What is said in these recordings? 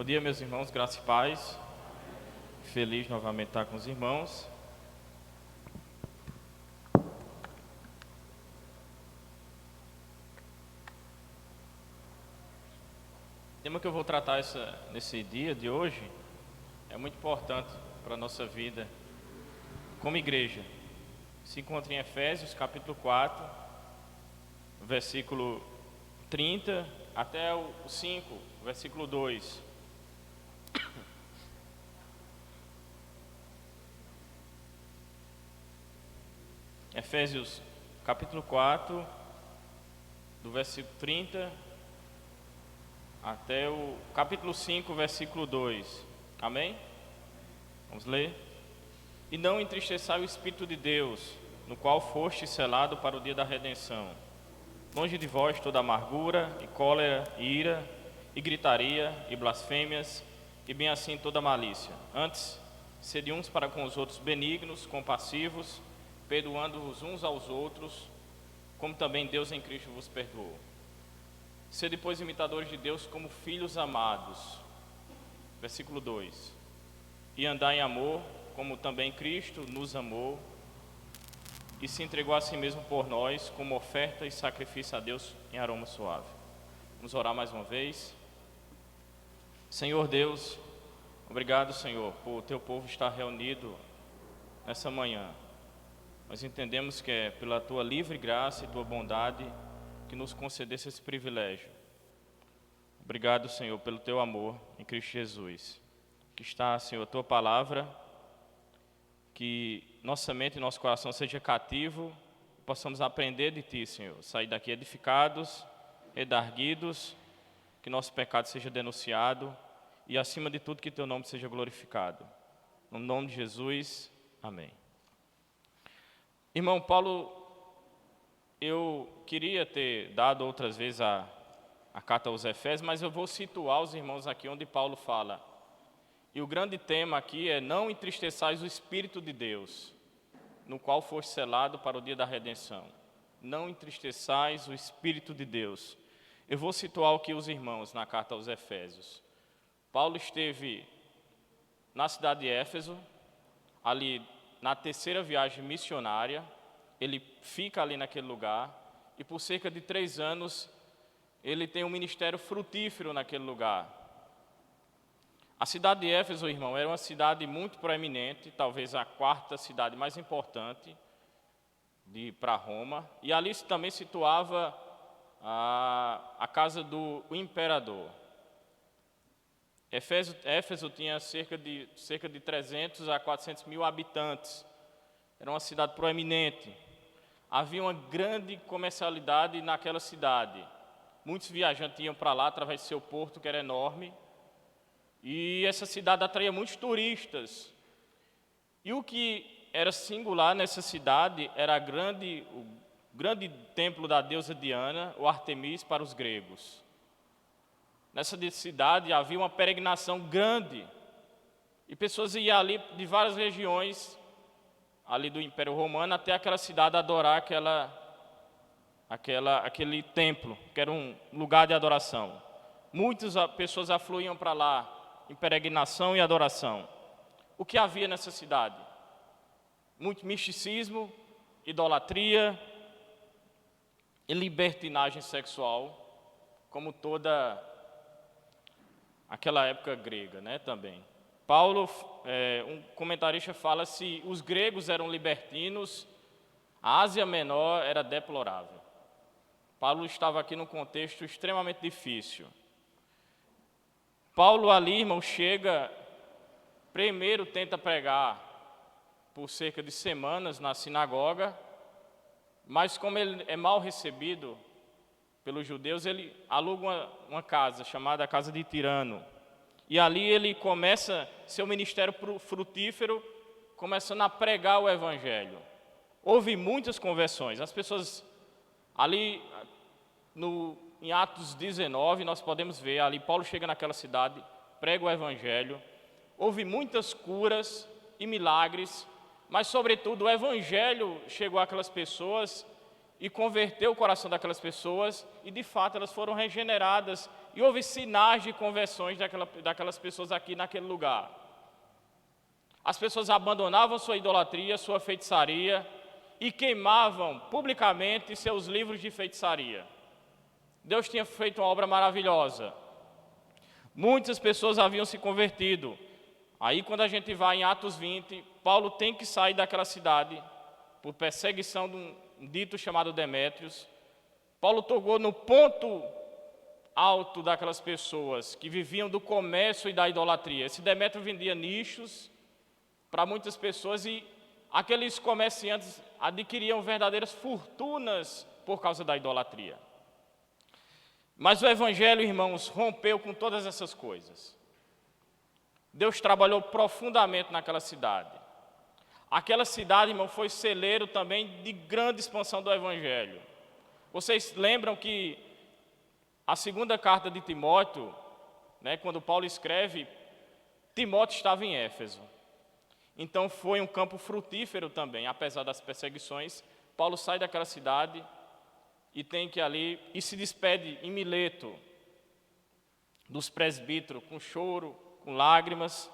Bom dia, meus irmãos, graça e paz. Feliz novamente estar com os irmãos. O tema que eu vou tratar nesse dia de hoje é muito importante para a nossa vida como igreja. Se encontra em Efésios, capítulo 4, versículo 30 até o 5, versículo 2. Efésios, capítulo 4, do versículo 30 até o capítulo 5, versículo 2. Amém? Vamos ler. E não entristeçai o Espírito de Deus, no qual foste selado para o dia da redenção. Longe de vós toda amargura, e cólera, e ira, e gritaria, e blasfêmias, e bem assim toda malícia. Antes, sede uns para com os outros benignos, compassivos, perdoando-vos uns aos outros, como também Deus em Cristo vos perdoou. Sede, pois, imitadores de Deus como filhos amados. Versículo 2. E andai em amor, como também Cristo nos amou, e se entregou a si mesmo por nós, como oferta e sacrifício a Deus em aroma suave. Vamos orar mais uma vez. Senhor Deus, obrigado, Senhor, por o teu povo estar reunido nessa manhã. Nós entendemos que é pela tua livre graça e tua bondade que nos concedesse esse privilégio. Obrigado, Senhor, pelo teu amor em Cristo Jesus. Que está, Senhor, a tua palavra, que nossa mente e nosso coração seja cativo, possamos aprender de ti, Senhor, sair daqui edificados, redarguidos, que nosso pecado seja denunciado e, acima de tudo, que teu nome seja glorificado. No nome de Jesus, amém. Irmão Paulo, eu queria ter dado outras vezes a carta aos Efésios, mas eu vou situar os irmãos aqui onde Paulo fala. E o grande tema aqui é: não entristeçais o Espírito de Deus, no qual foste selado para o dia da redenção. Não entristeçais o Espírito de Deus. Eu vou situar aqui os irmãos na carta aos Efésios. Paulo esteve na cidade de Éfeso, ali na terceira viagem missionária. Ele fica ali naquele lugar e por cerca de 3 anos ele tem um ministério frutífero naquele lugar. A cidade de Éfeso, irmão, era uma cidade muito proeminente, talvez a 4ª cidade mais importante para Roma, e ali também situava a casa do imperador. Éfeso tinha cerca de 300 a 400 mil habitantes. Era uma cidade proeminente. Havia uma grande comercialidade naquela cidade. Muitos viajantes iam para lá através do seu porto, que era enorme. E essa cidade atraía muitos turistas. E o que era singular nessa cidade era o grande templo da deusa Diana, o Artemis para os gregos. Nessa cidade havia uma peregrinação grande. E pessoas iam ali de várias regiões ali do Império Romano até aquela cidade adorar aquele templo, que era um lugar de adoração. Muitas pessoas afluíam para lá em peregrinação e adoração. O que havia nessa cidade? Muito misticismo, idolatria e libertinagem sexual, como toda aquela época grega, né, também. Paulo, um comentarista, fala: se os gregos eram libertinos, a Ásia Menor era deplorável. Paulo estava aqui num contexto extremamente difícil. Paulo ali, irmão, primeiro tenta pregar por cerca de semanas na sinagoga, mas como ele é mal recebido pelos judeus, ele aluga uma casa chamada Casa de Tirano. E ali ele começa seu ministério frutífero, começando a pregar o Evangelho. Houve muitas conversões. As pessoas ali, em Atos 19, nós podemos ver, ali Paulo chega naquela cidade, prega o Evangelho. Houve muitas curas e milagres, mas sobretudo o Evangelho chegou àquelas pessoas e converteu o coração daquelas pessoas, e de fato elas foram regeneradas e houve sinais de conversões daquelas pessoas aqui naquele lugar. As pessoas abandonavam sua idolatria, sua feitiçaria e queimavam publicamente seus livros de feitiçaria. Deus tinha feito uma obra maravilhosa. Muitas pessoas haviam se convertido. Aí, quando a gente vai em Atos 20, Paulo tem que sair daquela cidade por perseguição de um dito chamado Demétrios. Paulo tocou no ponto alto daquelas pessoas que viviam do comércio e da idolatria. Esse Demétrio vendia nichos para muitas pessoas e aqueles comerciantes adquiriam verdadeiras fortunas por causa da idolatria. Mas o Evangelho, irmãos, rompeu com todas essas coisas. Deus trabalhou profundamente naquela cidade. Aquela cidade, irmão, foi celeiro também de grande expansão do Evangelho. Vocês lembram que a segunda carta de Timóteo, quando Paulo escreve, Timóteo estava em Éfeso. Então foi um campo frutífero também, apesar das perseguições. Paulo sai daquela cidade e tem que ali, e se despede em Mileto dos presbíteros, com choro, com lágrimas.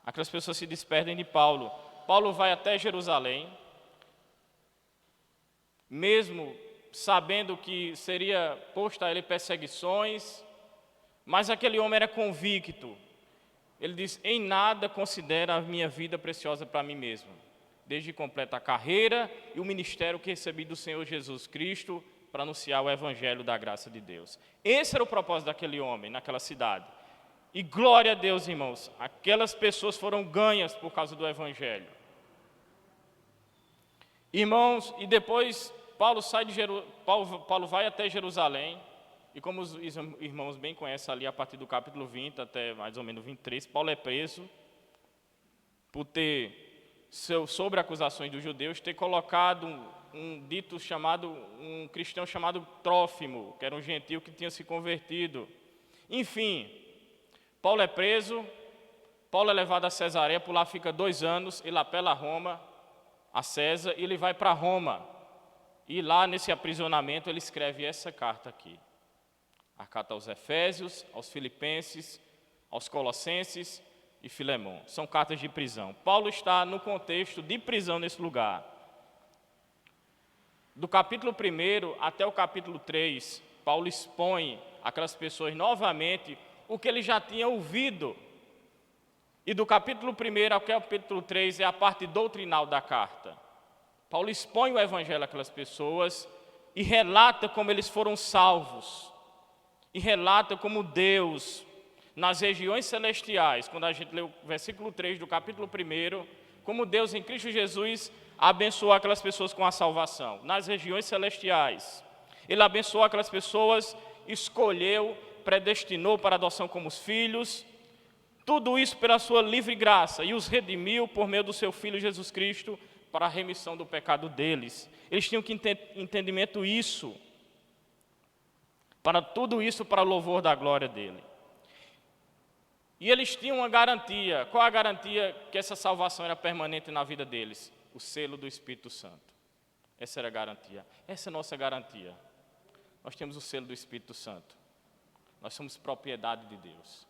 Aquelas pessoas se despedem de Paulo. Paulo vai até Jerusalém, mesmo sabendo que seria posto a ele perseguições, mas aquele homem era convicto. Ele diz: em nada considero a minha vida preciosa para mim mesmo, desde completar a carreira e o ministério que recebi do Senhor Jesus Cristo para anunciar o Evangelho da graça de Deus. Esse era o propósito daquele homem naquela cidade. E glória a Deus, irmãos, aquelas pessoas foram ganhas por causa do Evangelho. Irmãos, e depois Paulo vai até Jerusalém, e como os irmãos bem conhecem ali, a partir do capítulo 20 até mais ou menos 23, Paulo é preso por ter, sobre acusações dos judeus, ter colocado um cristão chamado Trófimo, que era um gentio que tinha se convertido. Enfim, Paulo é preso, Paulo é levado a Cesareia, por lá fica 2 anos, ele apela a Roma, a César, e ele vai para Roma. E lá nesse aprisionamento ele escreve essa carta aqui. A carta aos Efésios, aos Filipenses, aos Colossenses e Filemon. São cartas de prisão. Paulo está no contexto de prisão nesse lugar. Do capítulo 1 até o capítulo 3, Paulo expõe aquelas pessoas novamente o que ele já tinha ouvido. E do capítulo 1 ao capítulo 3 é a parte doutrinal da carta. Paulo expõe o Evangelho àquelas pessoas e relata como eles foram salvos. E relata como Deus, nas regiões celestiais, quando a gente lê o versículo 3 do capítulo 1, como Deus em Cristo Jesus abençoou aquelas pessoas com a salvação. Nas regiões celestiais, Ele abençoou aquelas pessoas, escolheu, predestinou para a adoção como os filhos, tudo isso pela sua livre graça, e os redimiu por meio do seu Filho Jesus Cristo, para a remissão do pecado deles. Eles tinham que entendimento isso, para tudo isso para o louvor da glória dele. E eles tinham uma garantia. Qual a garantia que essa salvação era permanente na vida deles? O selo do Espírito Santo. Essa era a garantia. Essa é a nossa garantia. Nós temos o selo do Espírito Santo. Nós somos propriedade de Deus.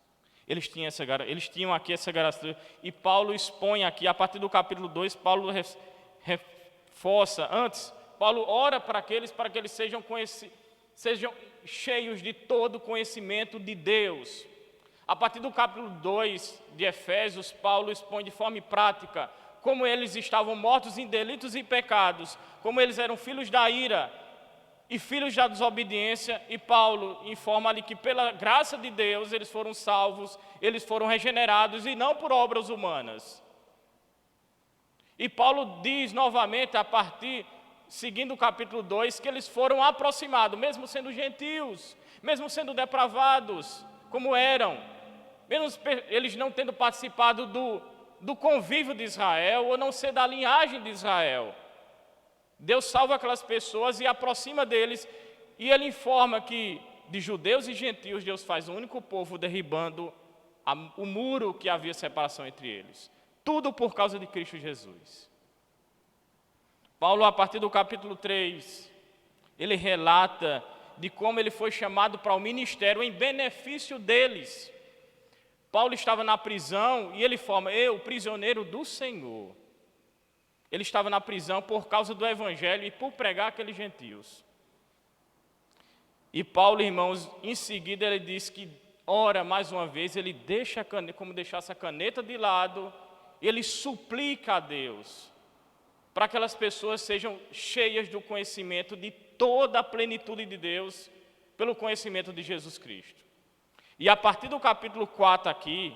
Eles tinham aqui essa garantia. E Paulo expõe aqui, a partir do capítulo 2, Paulo reforça. Antes, Paulo ora para que eles sejam cheios de todo conhecimento de Deus. A partir do capítulo 2 de Efésios, Paulo expõe de forma prática como eles estavam mortos em delitos e pecados, como eles eram filhos da ira e filhos da desobediência, e Paulo informa ali que pela graça de Deus eles foram salvos, eles foram regenerados e não por obras humanas. E Paulo diz novamente, seguindo o capítulo 2, que eles foram aproximados, mesmo sendo gentios, mesmo sendo depravados, como eram, mesmo eles não tendo participado do convívio de Israel, ou não ser da linhagem de Israel. Deus salva aquelas pessoas e aproxima deles, e ele informa que de judeus e gentios Deus faz um único povo, derribando o muro que havia separação entre eles. Tudo por causa de Cristo Jesus. Paulo, a partir do capítulo 3, ele relata de como ele foi chamado para o ministério em benefício deles. Paulo estava na prisão e ele forma, eu, prisioneiro do Senhor. Ele estava na prisão por causa do evangelho e por pregar aqueles gentios. E Paulo, irmãos, em seguida ele diz que, ora, mais uma vez, ele deixa a caneta, como deixasse a caneta de lado, ele suplica a Deus, para que aquelas pessoas sejam cheias do conhecimento de toda a plenitude de Deus, pelo conhecimento de Jesus Cristo. E a partir do capítulo 4 aqui,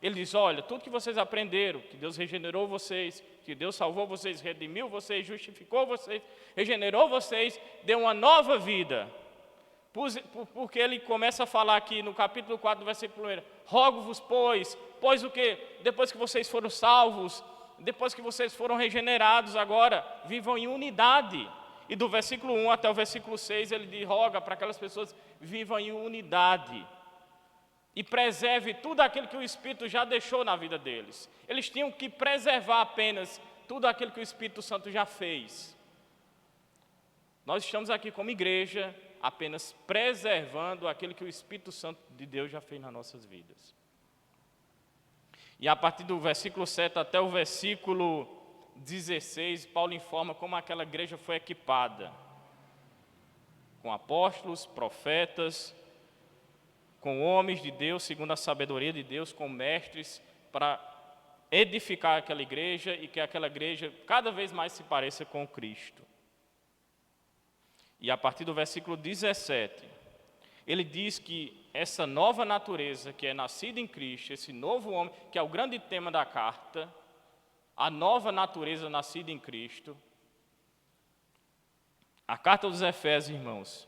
ele diz, olha, tudo que vocês aprenderam, que Deus regenerou vocês, que Deus salvou vocês, redimiu vocês, justificou vocês, regenerou vocês, deu uma nova vida. Porque ele começa a falar aqui no capítulo 4, do versículo 1, rogo-vos, pois o quê? Depois que vocês foram salvos, depois que vocês foram regenerados, agora vivam em unidade. E do versículo 1 até o versículo 6, ele roga para aquelas pessoas vivam em unidade. E preserve tudo aquilo que o Espírito já deixou na vida deles. Eles tinham que preservar apenas tudo aquilo que o Espírito Santo já fez. Nós estamos aqui como igreja, apenas preservando aquilo que o Espírito Santo de Deus já fez nas nossas vidas. E a partir do versículo 7 até o versículo 16, Paulo informa como aquela igreja foi equipada. Com apóstolos, profetas, com homens de Deus, segundo a sabedoria de Deus, com mestres, para edificar aquela igreja e que aquela igreja cada vez mais se pareça com Cristo. E a partir do versículo 17, ele diz que essa nova natureza que é nascida em Cristo, esse novo homem, que é o grande tema da carta, a nova natureza nascida em Cristo, a carta dos Efésios, irmãos,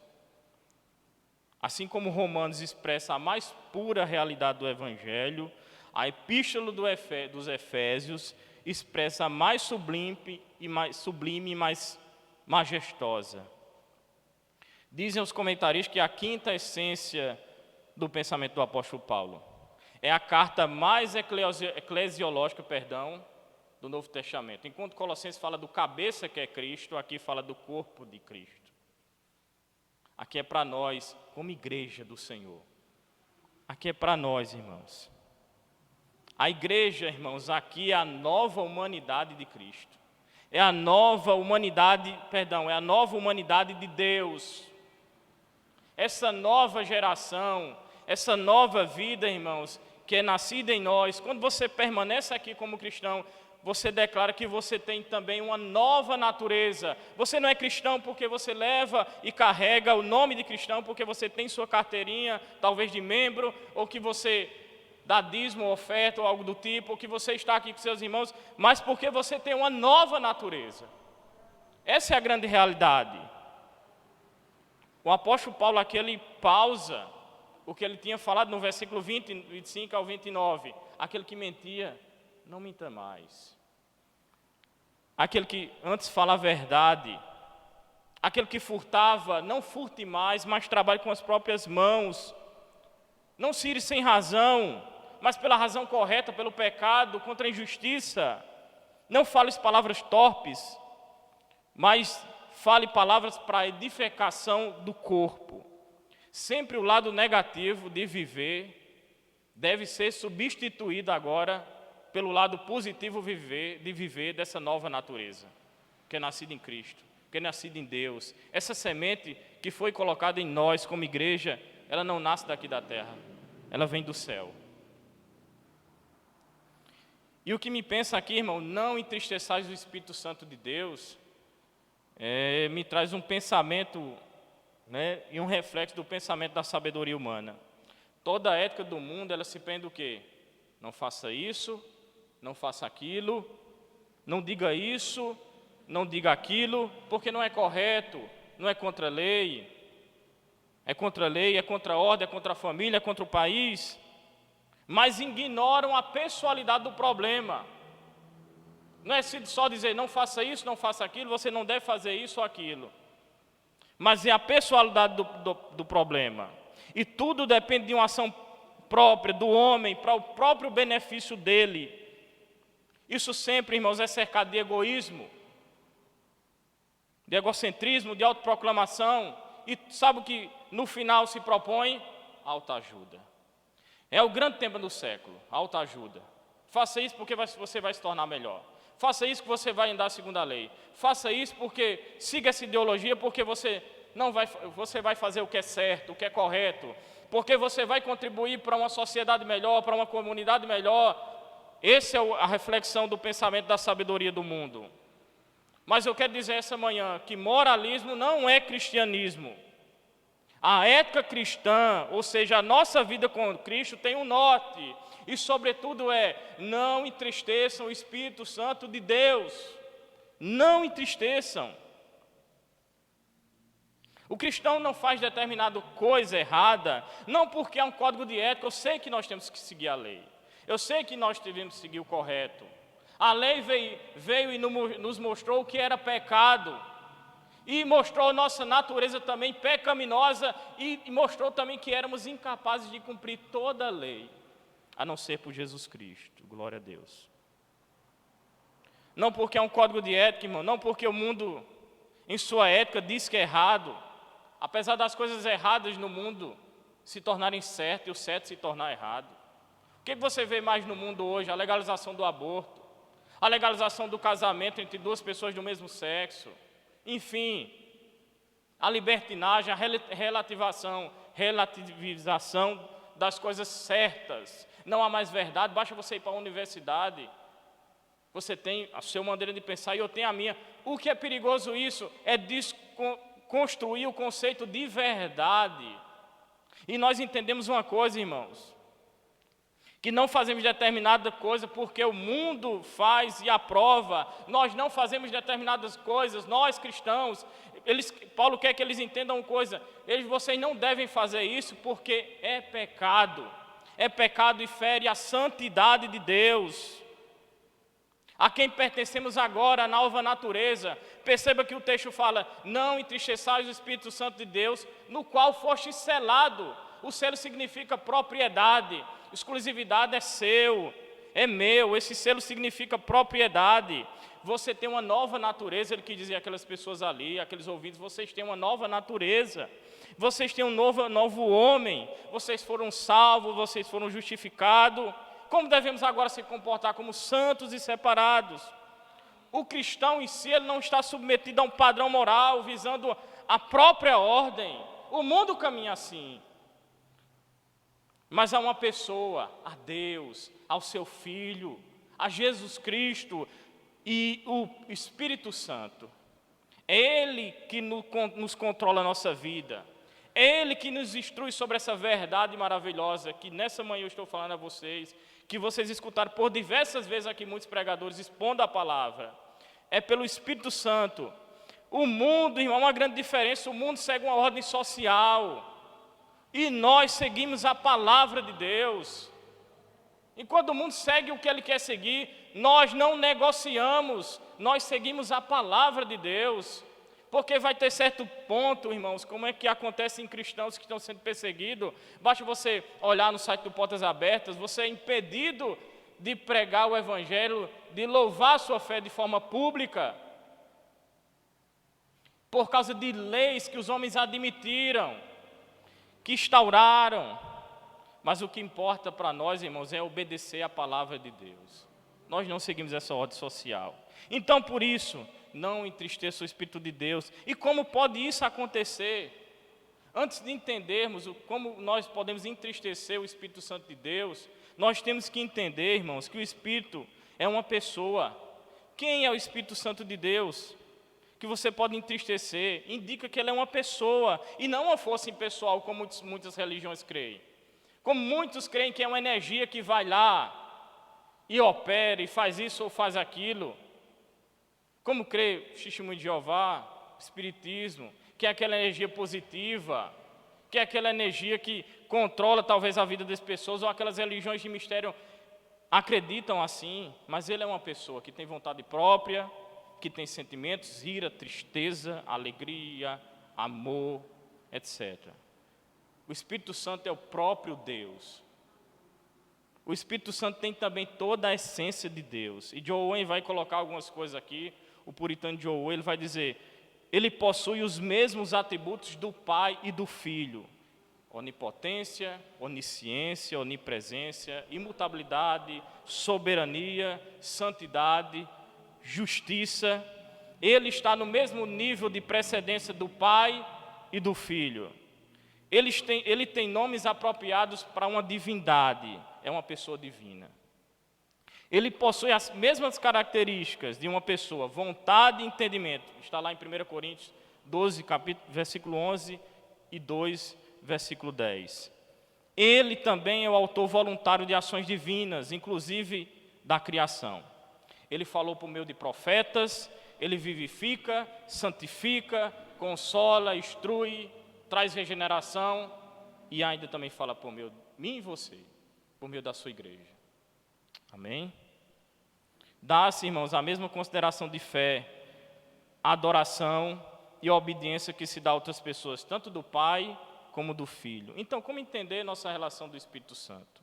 assim como Romanos expressa a mais pura realidade do Evangelho, a epístola dos Efésios expressa a mais sublime e mais majestosa. Dizem os comentaristas que a quinta essência do pensamento do apóstolo Paulo é a carta mais eclesiológica, do Novo Testamento. Enquanto Colossenses fala do cabeça que é Cristo, aqui fala do corpo de Cristo. Aqui é para nós, como igreja do Senhor. Aqui é para nós, irmãos. A igreja, irmãos, aqui é a nova humanidade de Cristo. É a nova humanidade de Deus. Essa nova geração, essa nova vida, irmãos, que é nascida em nós, quando você permanece aqui como cristão, você declara que você tem também uma nova natureza. Você não é cristão porque você leva e carrega o nome de cristão, porque você tem sua carteirinha, talvez de membro, ou que você dá dízimo, oferta ou algo do tipo, ou que você está aqui com seus irmãos, mas porque você tem uma nova natureza. Essa é a grande realidade. O apóstolo Paulo aqui, ele pausa o que ele tinha falado no versículo 25 ao 29. Aquele que mentia, não minta mais. Aquele que antes fala a verdade. Aquele que furtava, não furte mais, mas trabalhe com as próprias mãos. Não se ire sem razão, mas pela razão correta, pelo pecado, contra a injustiça. Não fale palavras torpes, mas fale palavras para a edificação do corpo. Sempre o lado negativo de viver deve ser substituído agora pelo lado positivo de viver dessa nova natureza, que é nascida em Cristo, que é nascida em Deus. Essa semente que foi colocada em nós como igreja, ela não nasce daqui da terra, ela vem do céu. E o que me pensa aqui, irmão, não entristeçais o Espírito Santo de Deus, me traz um pensamento, e um reflexo do pensamento da sabedoria humana. Toda a ética do mundo, ela se prende o quê? Não faça isso, não faça aquilo, não diga isso, não diga aquilo, porque não é correto, não é contra a lei. É contra a lei, é contra a ordem, é contra a família, é contra o país. Mas ignoram a pessoalidade do problema. Não é só dizer, não faça isso, não faça aquilo, você não deve fazer isso ou aquilo. Mas é a pessoalidade do problema. E tudo depende de uma ação própria do homem, para o próprio benefício dele. Isso sempre, irmãos, é cercado de egoísmo, de egocentrismo, de autoproclamação. e sabe o que no final se propõe? Autoajuda. É o grande tema do século, autoajuda. Faça isso porque você vai se tornar melhor. Faça isso que você vai andar segundo a lei. Faça isso porque siga essa ideologia, porque você vai fazer o que é certo, o que é correto, porque você vai contribuir para uma sociedade melhor, para uma comunidade melhor. Essa é a reflexão do pensamento da sabedoria do mundo. Mas eu quero dizer essa manhã que moralismo não é cristianismo. A ética cristã, ou seja, a nossa vida com Cristo tem um norte, e sobretudo não entristeçam o Espírito Santo de Deus. Não entristeçam. O cristão não faz determinada coisa errada, não porque é um código de ética. Eu sei que nós temos que seguir a lei. Eu sei que nós devemos seguir o correto. A lei veio e nos mostrou o que era pecado. E mostrou nossa natureza também pecaminosa. E mostrou também que éramos incapazes de cumprir toda a lei, a não ser por Jesus Cristo. Glória a Deus. Não porque é um código de ética, irmão. Não porque o mundo, em sua ética, diz que é errado. Apesar das coisas erradas no mundo se tornarem certas e o certo se tornar errado. O que você vê mais no mundo hoje? A legalização do aborto, a legalização do casamento entre duas pessoas do mesmo sexo, enfim, a libertinagem, a relativização das coisas certas. Não há mais verdade, basta você ir para a universidade. Você tem a sua maneira de pensar e eu tenho a minha. O que é perigoso isso? É construir o conceito de verdade. E nós entendemos uma coisa, irmãos, que não fazemos determinada coisa porque o mundo faz e aprova. Nós não fazemos determinadas coisas, nós cristãos. Paulo quer que eles entendam uma coisa: vocês não devem fazer isso porque é pecado. É pecado e fere a santidade de Deus, a quem pertencemos agora, a nova natureza. Perceba que o texto fala: não entristeçais o Espírito Santo de Deus, no qual foste selado. O selo significa propriedade, exclusividade é seu, é meu. Esse selo significa propriedade. Você tem uma nova natureza. Ele quis dizer aquelas pessoas ali, aqueles ouvintes: vocês têm uma nova natureza, vocês têm um novo homem, vocês foram salvos, vocês foram justificados. Como devemos agora se comportar? Como santos e separados. O cristão em si, ele não está submetido a um padrão moral, visando a própria ordem. O mundo caminha assim. Mas há uma pessoa, a Deus, ao seu Filho, a Jesus Cristo e o Espírito Santo. É Ele que nos controla a nossa vida. É Ele que nos instrui sobre essa verdade maravilhosa, que nessa manhã eu estou falando a vocês, que vocês escutaram por diversas vezes aqui muitos pregadores expondo a palavra. É pelo Espírito Santo. O mundo, irmão, uma grande diferença: o mundo segue uma ordem social, e nós seguimos a palavra de Deus. Enquanto o mundo segue o que ele quer seguir, nós não negociamos, nós seguimos a palavra de Deus. Porque vai ter certo ponto, irmãos, como é que acontece em cristãos que estão sendo perseguidos. Basta você olhar no site do Portas Abertas, você é impedido de pregar o Evangelho, de louvar a sua fé de forma pública, por causa de leis que os homens admitiram, que instauraram. Mas o que importa para nós, irmãos, é obedecer a palavra de Deus. Nós não seguimos essa ordem social. Então, por isso, não entristeça o Espírito de Deus. E como pode isso acontecer? Antes de entendermos como nós podemos entristecer o Espírito Santo de Deus, nós temos que entender, irmãos, que o Espírito é uma pessoa. Quem é o Espírito Santo de Deus? Que você pode entristecer, indica que ele é uma pessoa, e não uma força impessoal, como muitas religiões creem. Como muitos creem que é uma energia que vai lá e opera, e faz isso ou faz aquilo. Como crê Testemunho de Jeová, Espiritismo, que é aquela energia positiva, que é aquela energia que controla talvez a vida das pessoas, ou aquelas religiões de mistério acreditam assim. Mas ele é uma pessoa que tem vontade própria, que tem sentimentos, ira, tristeza, alegria, amor, etc. O Espírito Santo é o próprio Deus. O Espírito Santo tem também toda a essência de Deus. E Joe Owen vai colocar algumas coisas aqui. O puritano Joe Owen, ele vai dizer: ele possui os mesmos atributos do Pai e do Filho: onipotência, onisciência, onipresença, imutabilidade, soberania, santidade, justiça. Ele está no mesmo nível de precedência do Pai e do Filho. Ele tem nomes apropriados para uma divindade, é uma pessoa divina. Ele possui as mesmas características de uma pessoa: vontade e entendimento. Está lá em 1 Coríntios 12, versículo 11 e 2, versículo 10. Ele também é o autor voluntário de ações divinas, inclusive da criação. Ele falou por meio de profetas, ele vivifica, santifica, consola, instrui, traz regeneração e ainda também fala por meio de mim e você, por meio da sua igreja. Amém? Dá-se, irmãos, a mesma consideração de fé, adoração e obediência que se dá a outras pessoas, tanto do Pai como do Filho. Então, como entender nossa relação do Espírito Santo?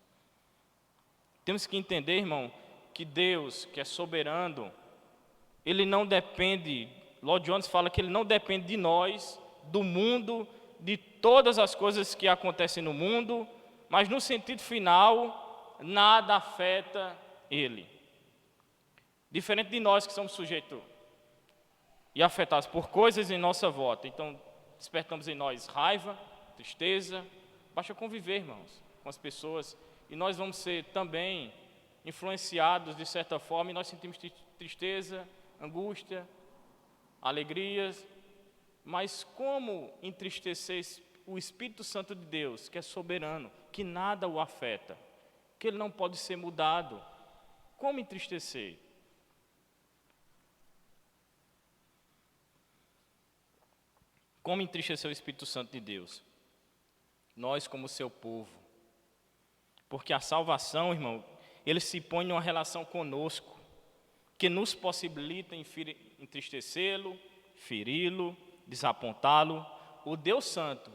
Temos que entender, irmão, que Deus, que é soberano, Ele não depende, Lloyd Jones fala que Ele não depende de nós, do mundo, de todas as coisas que acontecem no mundo, mas no sentido final, nada afeta Ele. Diferente de nós que somos sujeitos e afetados por coisas em nossa volta. Então, despertamos em nós raiva, tristeza. Basta conviver, irmãos, com as pessoas. E nós vamos ser também influenciados de certa forma. E nós sentimos tristeza, angústia, alegrias. Mas como entristecer o Espírito Santo de Deus, que é soberano, que nada o afeta, que ele não pode ser mudado? Como entristecer? Como entristecer o Espírito Santo de Deus? Nós como seu povo. Porque a salvação, irmão, ele se põe em uma relação conosco, que nos possibilita entristecê-lo, feri-lo, desapontá-lo. O Deus Santo,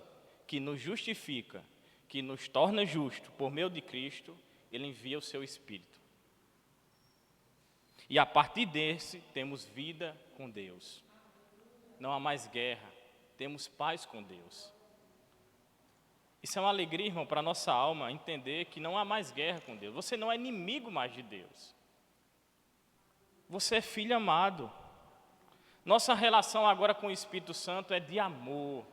que nos justifica, que nos torna justo por meio de Cristo, ele envia o seu Espírito. E a partir desse, temos vida com Deus. Não há mais guerra. Temos paz com Deus. Isso é uma alegria, irmão, para a nossa alma, entender que não há mais guerra com Deus. Você não é inimigo mais de Deus. Você é filho amado. Nossa relação agora com o Espírito Santo é de amor.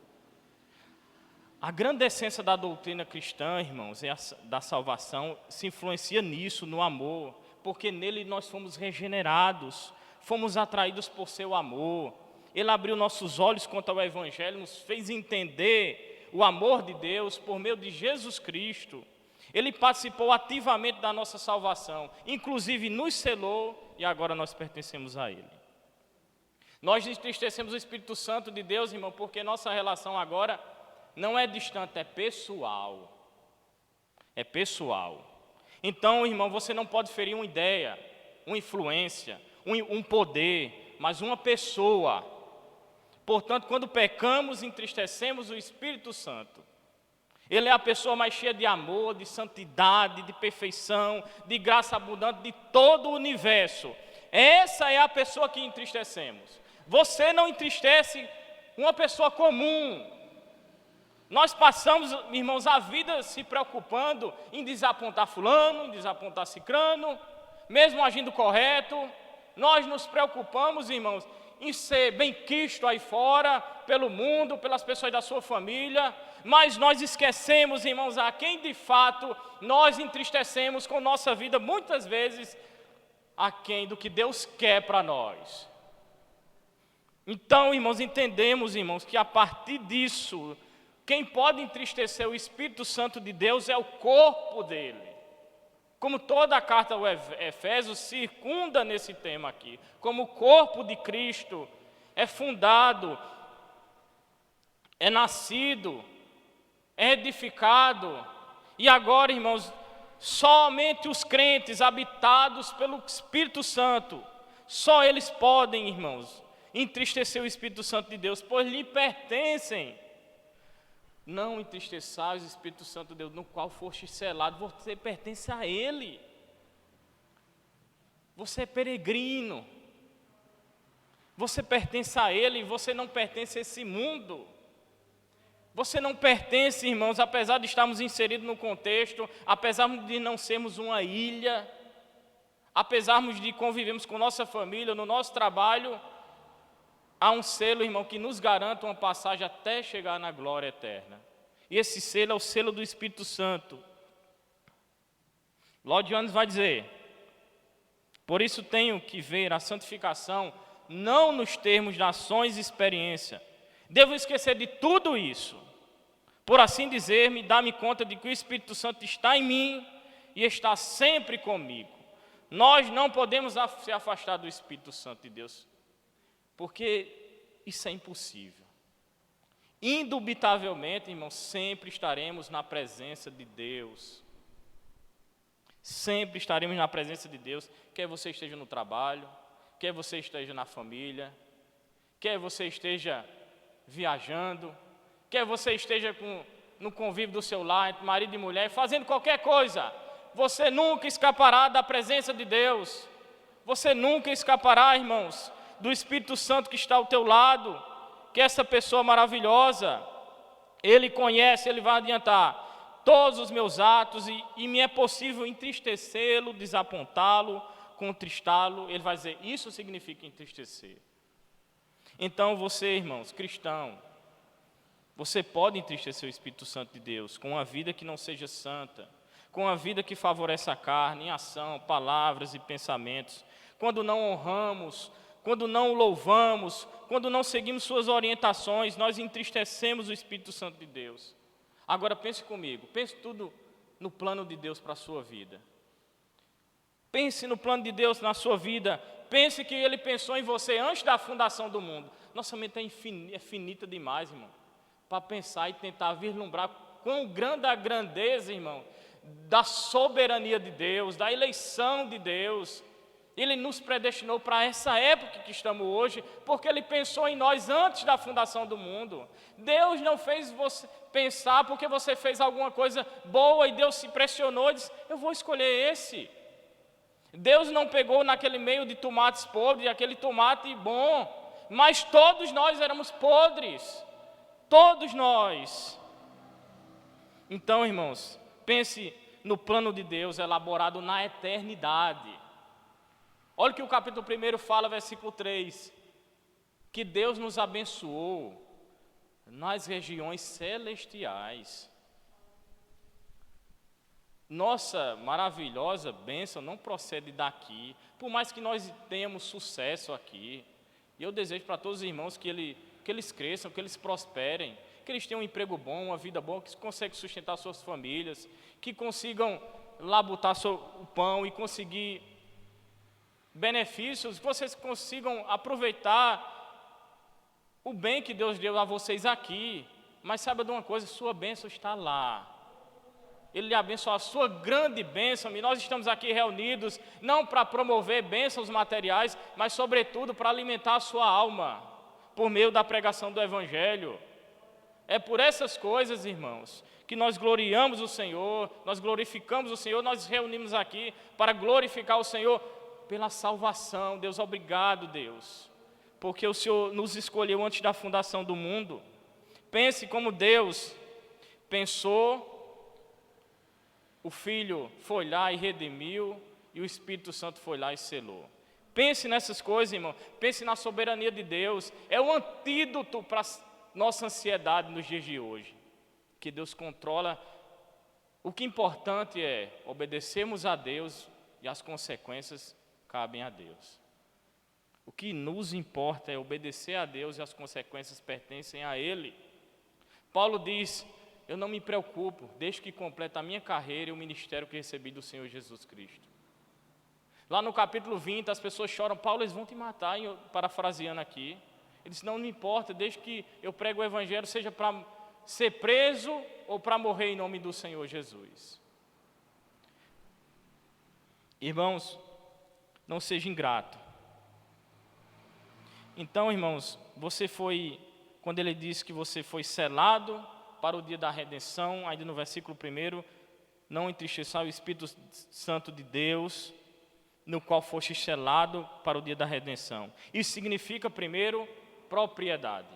A grande essência da doutrina cristã, irmãos, da salvação, se influencia nisso, no amor, porque nele nós fomos regenerados, fomos atraídos por seu amor. Ele abriu nossos olhos quanto ao Evangelho, nos fez entender o amor de Deus por meio de Jesus Cristo. Ele participou ativamente da nossa salvação, inclusive nos selou e agora nós pertencemos a Ele. Nós entristecemos o Espírito Santo de Deus, irmão, porque nossa relação agora não é distante, é pessoal. É pessoal. Então, irmão, você não pode ferir uma ideia, uma influência, um poder, mas uma pessoa. Portanto, quando pecamos, entristecemos o Espírito Santo. Ele é a pessoa mais cheia de amor, de santidade, de perfeição, de graça abundante de todo o universo. Essa é a pessoa que entristecemos. Você não entristece uma pessoa comum. Nós passamos, irmãos, a vida se preocupando em desapontar fulano, em desapontar cicrano, mesmo agindo correto. Nós nos preocupamos, irmãos, em ser bem-quisto aí fora, pelo mundo, pelas pessoas da sua família, mas nós esquecemos, irmãos, a quem de fato nós entristecemos com nossa vida, muitas vezes, aquém do que Deus quer para nós. Então, irmãos, entendemos, irmãos, que a partir disso, quem pode entristecer o Espírito Santo de Deus é o corpo dele. Como toda a carta aos Efésios circunda nesse tema aqui, como o corpo de Cristo é fundado, é nascido, é edificado, e agora, irmãos, somente os crentes habitados pelo Espírito Santo, só eles podem, irmãos, entristecer o Espírito Santo de Deus, pois lhe pertencem. Não entristeçais o Espírito Santo de Deus, no qual foste selado, você pertence a Ele. Você é peregrino. Você pertence a Ele e você não pertence a esse mundo. Você não pertence, irmãos, apesar de estarmos inseridos no contexto, apesar de não sermos uma ilha, apesar de convivermos com nossa família, no nosso trabalho, há um selo, irmão, que nos garante uma passagem até chegar na glória eterna. E esse selo é o selo do Espírito Santo. Lloyd Jones vai dizer: por isso tenho que ver a santificação não nos termos de ações e experiência. Devo esquecer de tudo isso, por assim dizer, dar-me conta de que o Espírito Santo está em mim e está sempre comigo. Nós não podemos se afastar do Espírito Santo de Deus, porque isso é impossível. Indubitavelmente, irmãos, sempre estaremos na presença de Deus. Sempre estaremos na presença de Deus, quer você esteja no trabalho, quer você esteja na família, quer você esteja viajando, quer você esteja no convívio do seu lar, entre marido e mulher, fazendo qualquer coisa, você nunca escapará da presença de Deus. Você nunca escapará, irmãos, do Espírito Santo que está ao teu lado, que essa pessoa maravilhosa, Ele conhece, Ele vai adiantar todos os meus atos e me é possível entristecê-lo, desapontá-lo, contristá-lo. Ele vai dizer, isso significa entristecer. Então você, irmãos, cristão, você pode entristecer o Espírito Santo de Deus com uma vida que não seja santa, com uma vida que favoreça a carne, em ação, palavras e pensamentos, quando não honramos, quando não louvamos, quando não seguimos suas orientações, nós entristecemos o Espírito Santo de Deus. Agora pense comigo, pense tudo no plano de Deus para a sua vida. Pense no plano de Deus na sua vida. Pense que Ele pensou em você antes da fundação do mundo. Nossa mente é finita demais, irmão, para pensar e tentar vislumbrar quão grande a grandeza, irmão, da soberania de Deus, da eleição de Deus. Ele nos predestinou para essa época que estamos hoje, porque Ele pensou em nós antes da fundação do mundo. Deus não fez você pensar porque você fez alguma coisa boa e Deus se impressionou e disse, eu vou escolher esse. Deus não pegou naquele meio de tomates podres, aquele tomate bom, mas todos nós éramos podres, todos nós. Então, irmãos, pense no plano de Deus elaborado na eternidade. Olha o que o capítulo 1 fala, versículo 3, que Deus nos abençoou nas regiões celestiais. Nossa maravilhosa bênção não procede daqui, por mais que nós tenhamos sucesso aqui. E eu desejo para todos os irmãos que eles cresçam, que eles prosperem, que eles tenham um emprego bom, uma vida boa, que consigam sustentar suas famílias, que consigam lá botar o pão e conseguir benefícios, que vocês consigam aproveitar o bem que Deus deu a vocês aqui. Mas saiba de uma coisa, sua bênção está lá. Ele lhe abençoa a sua grande bênção, e nós estamos aqui reunidos não para promover bênçãos materiais, mas sobretudo para alimentar a sua alma, por meio da pregação do Evangelho. É por essas coisas, irmãos, que nós gloriamos o Senhor, nós glorificamos o Senhor, nós nos reunimos aqui para glorificar o Senhor pela salvação. Deus, obrigado, Deus, porque o Senhor nos escolheu antes da fundação do mundo. Pense como Deus pensou, o Filho foi lá e redimiu, e o Espírito Santo foi lá e selou. Pense nessas coisas, irmão, pense na soberania de Deus. É o antídoto para a nossa ansiedade nos dias de hoje, que Deus controla. O que é importante é obedecermos a Deus e as consequências cabem a Deus. O que nos importa é obedecer a Deus e as consequências pertencem a Ele. Paulo diz, eu não me preocupo, desde que complete a minha carreira e o ministério que recebi do Senhor Jesus Cristo. Lá no capítulo 20, as pessoas choram, Paulo, eles vão te matar, parafraseando aqui. Ele diz, não me importa, desde que eu prego o Evangelho, seja para ser preso ou para morrer em nome do Senhor Jesus. Irmãos, não seja ingrato. Então, irmãos, quando ele diz que você foi selado para o dia da redenção, ainda no versículo 1, não entristeçam o Espírito Santo de Deus. no qual foste selado para o dia da redenção. Isso significa, primeiro, propriedade.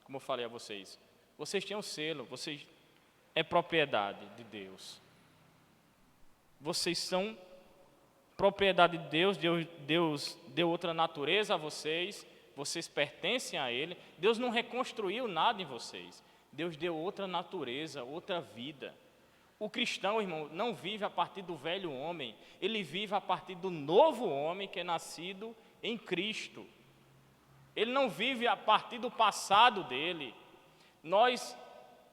Como eu falei a vocês. Vocês têm um selo, vocês é propriedade de Deus. Vocês são propriedade de Deus, Deus deu outra natureza a vocês, vocês pertencem a Ele. Deus não reconstruiu nada em vocês. Deus deu outra natureza, outra vida. O cristão, irmão, não vive a partir do velho homem, ele vive a partir do novo homem que é nascido em Cristo. Ele não vive a partir do passado dele. Nós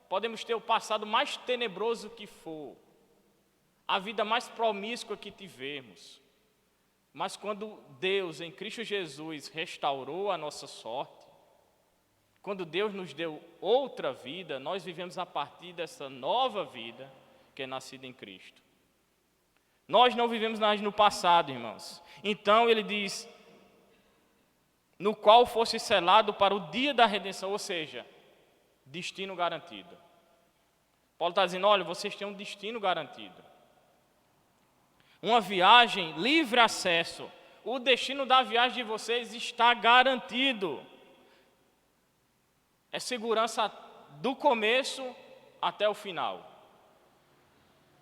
podemos ter o passado mais tenebroso que for, a vida mais promíscua que tivermos, mas quando Deus, em Cristo Jesus, restaurou a nossa sorte, quando Deus nos deu outra vida, nós vivemos a partir dessa nova vida que é nascida em Cristo. Nós não vivemos mais no passado, irmãos. Então ele diz, no qual fosse selado para o dia da redenção, ou seja, destino garantido. Paulo está dizendo, olha, vocês têm um destino garantido. Uma viagem, livre acesso. O destino da viagem de vocês está garantido. É segurança do começo até o final.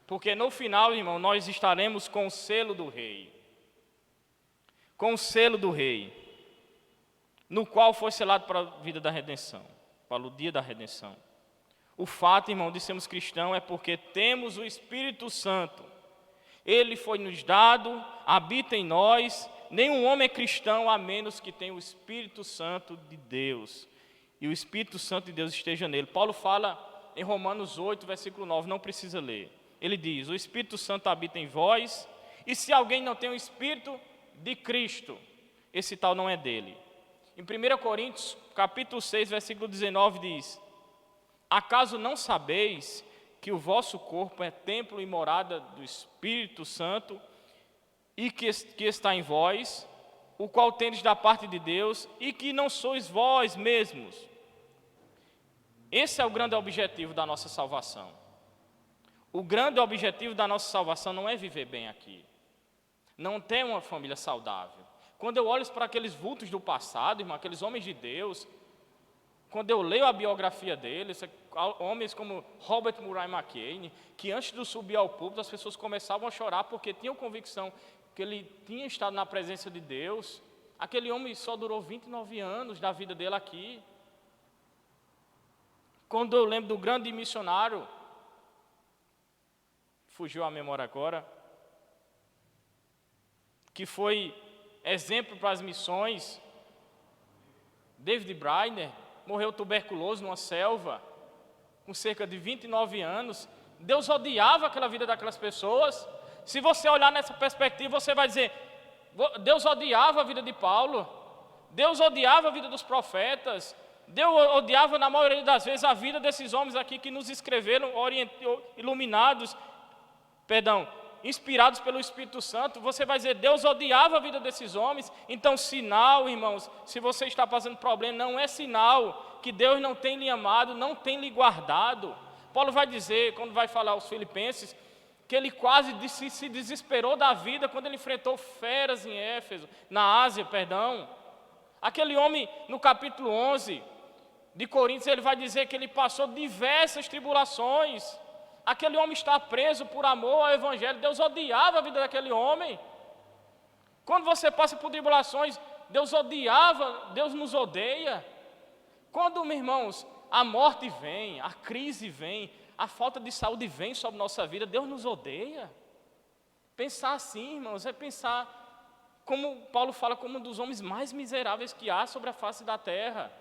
Porque no final, irmão, nós estaremos com o selo do Rei. Com o selo do Rei. No qual foi selado para a vida da redenção. Para o dia da redenção. O fato, irmão, de sermos cristãos é porque temos o Espírito Santo. Ele foi nos dado, habita em nós. Nenhum homem é cristão a menos que tenha o Espírito Santo de Deus. E o Espírito Santo de Deus esteja nele. Paulo fala em Romanos 8, versículo 9, não precisa ler. Ele diz, o Espírito Santo habita em vós, e se alguém não tem o Espírito de Cristo, esse tal não é dele. Em 1 Coríntios, capítulo 6, versículo 19, diz, acaso não sabeis que o vosso corpo é templo e morada do Espírito Santo, e que está em vós, o qual tendes da parte de Deus, e que não sois vós mesmos? Esse é o grande objetivo da nossa salvação. O grande objetivo da nossa salvação não é viver bem aqui, não ter uma família saudável. Quando eu olho para aqueles vultos do passado, irmão, aqueles homens de Deus, quando eu leio a biografia deles, homens como Robert Murray McCain, que antes de subir ao púlpito, as pessoas começavam a chorar porque tinham convicção que ele tinha estado na presença de Deus. Aquele homem só durou 29 anos da vida dele aqui. Quando eu lembro do grande missionário, fugiu a memória agora, que foi exemplo para as missões, David Brainerd, morreu tuberculoso numa selva, com cerca de 29 anos. Deus odiava aquela vida daquelas pessoas. Se você olhar nessa perspectiva, você vai dizer, Deus odiava a vida de Paulo, Deus odiava a vida dos profetas, Deus odiava na maioria das vezes a vida desses homens aqui que nos escreveram, inspirados pelo Espírito Santo. Você vai dizer, Deus odiava a vida desses homens. Então sinal, irmãos, se você está passando problema, não é sinal que Deus não tem lhe amado, não tem lhe guardado. Paulo vai dizer, quando vai falar aos Filipenses, que ele quase se desesperou da vida quando ele enfrentou feras em Éfeso, na Ásia, Aquele homem, no capítulo 11 de Coríntios, ele vai dizer que ele passou diversas tribulações. Aquele homem está preso por amor ao Evangelho. Deus odiava a vida daquele homem. Quando você passa por tribulações, Deus odiava, Deus nos odeia. Quando, meus irmãos, a morte vem, a crise vem, a falta de saúde vem sobre nossa vida, Deus nos odeia. Pensar assim, irmãos, é pensar, como Paulo fala, como um dos homens mais miseráveis que há sobre a face da terra.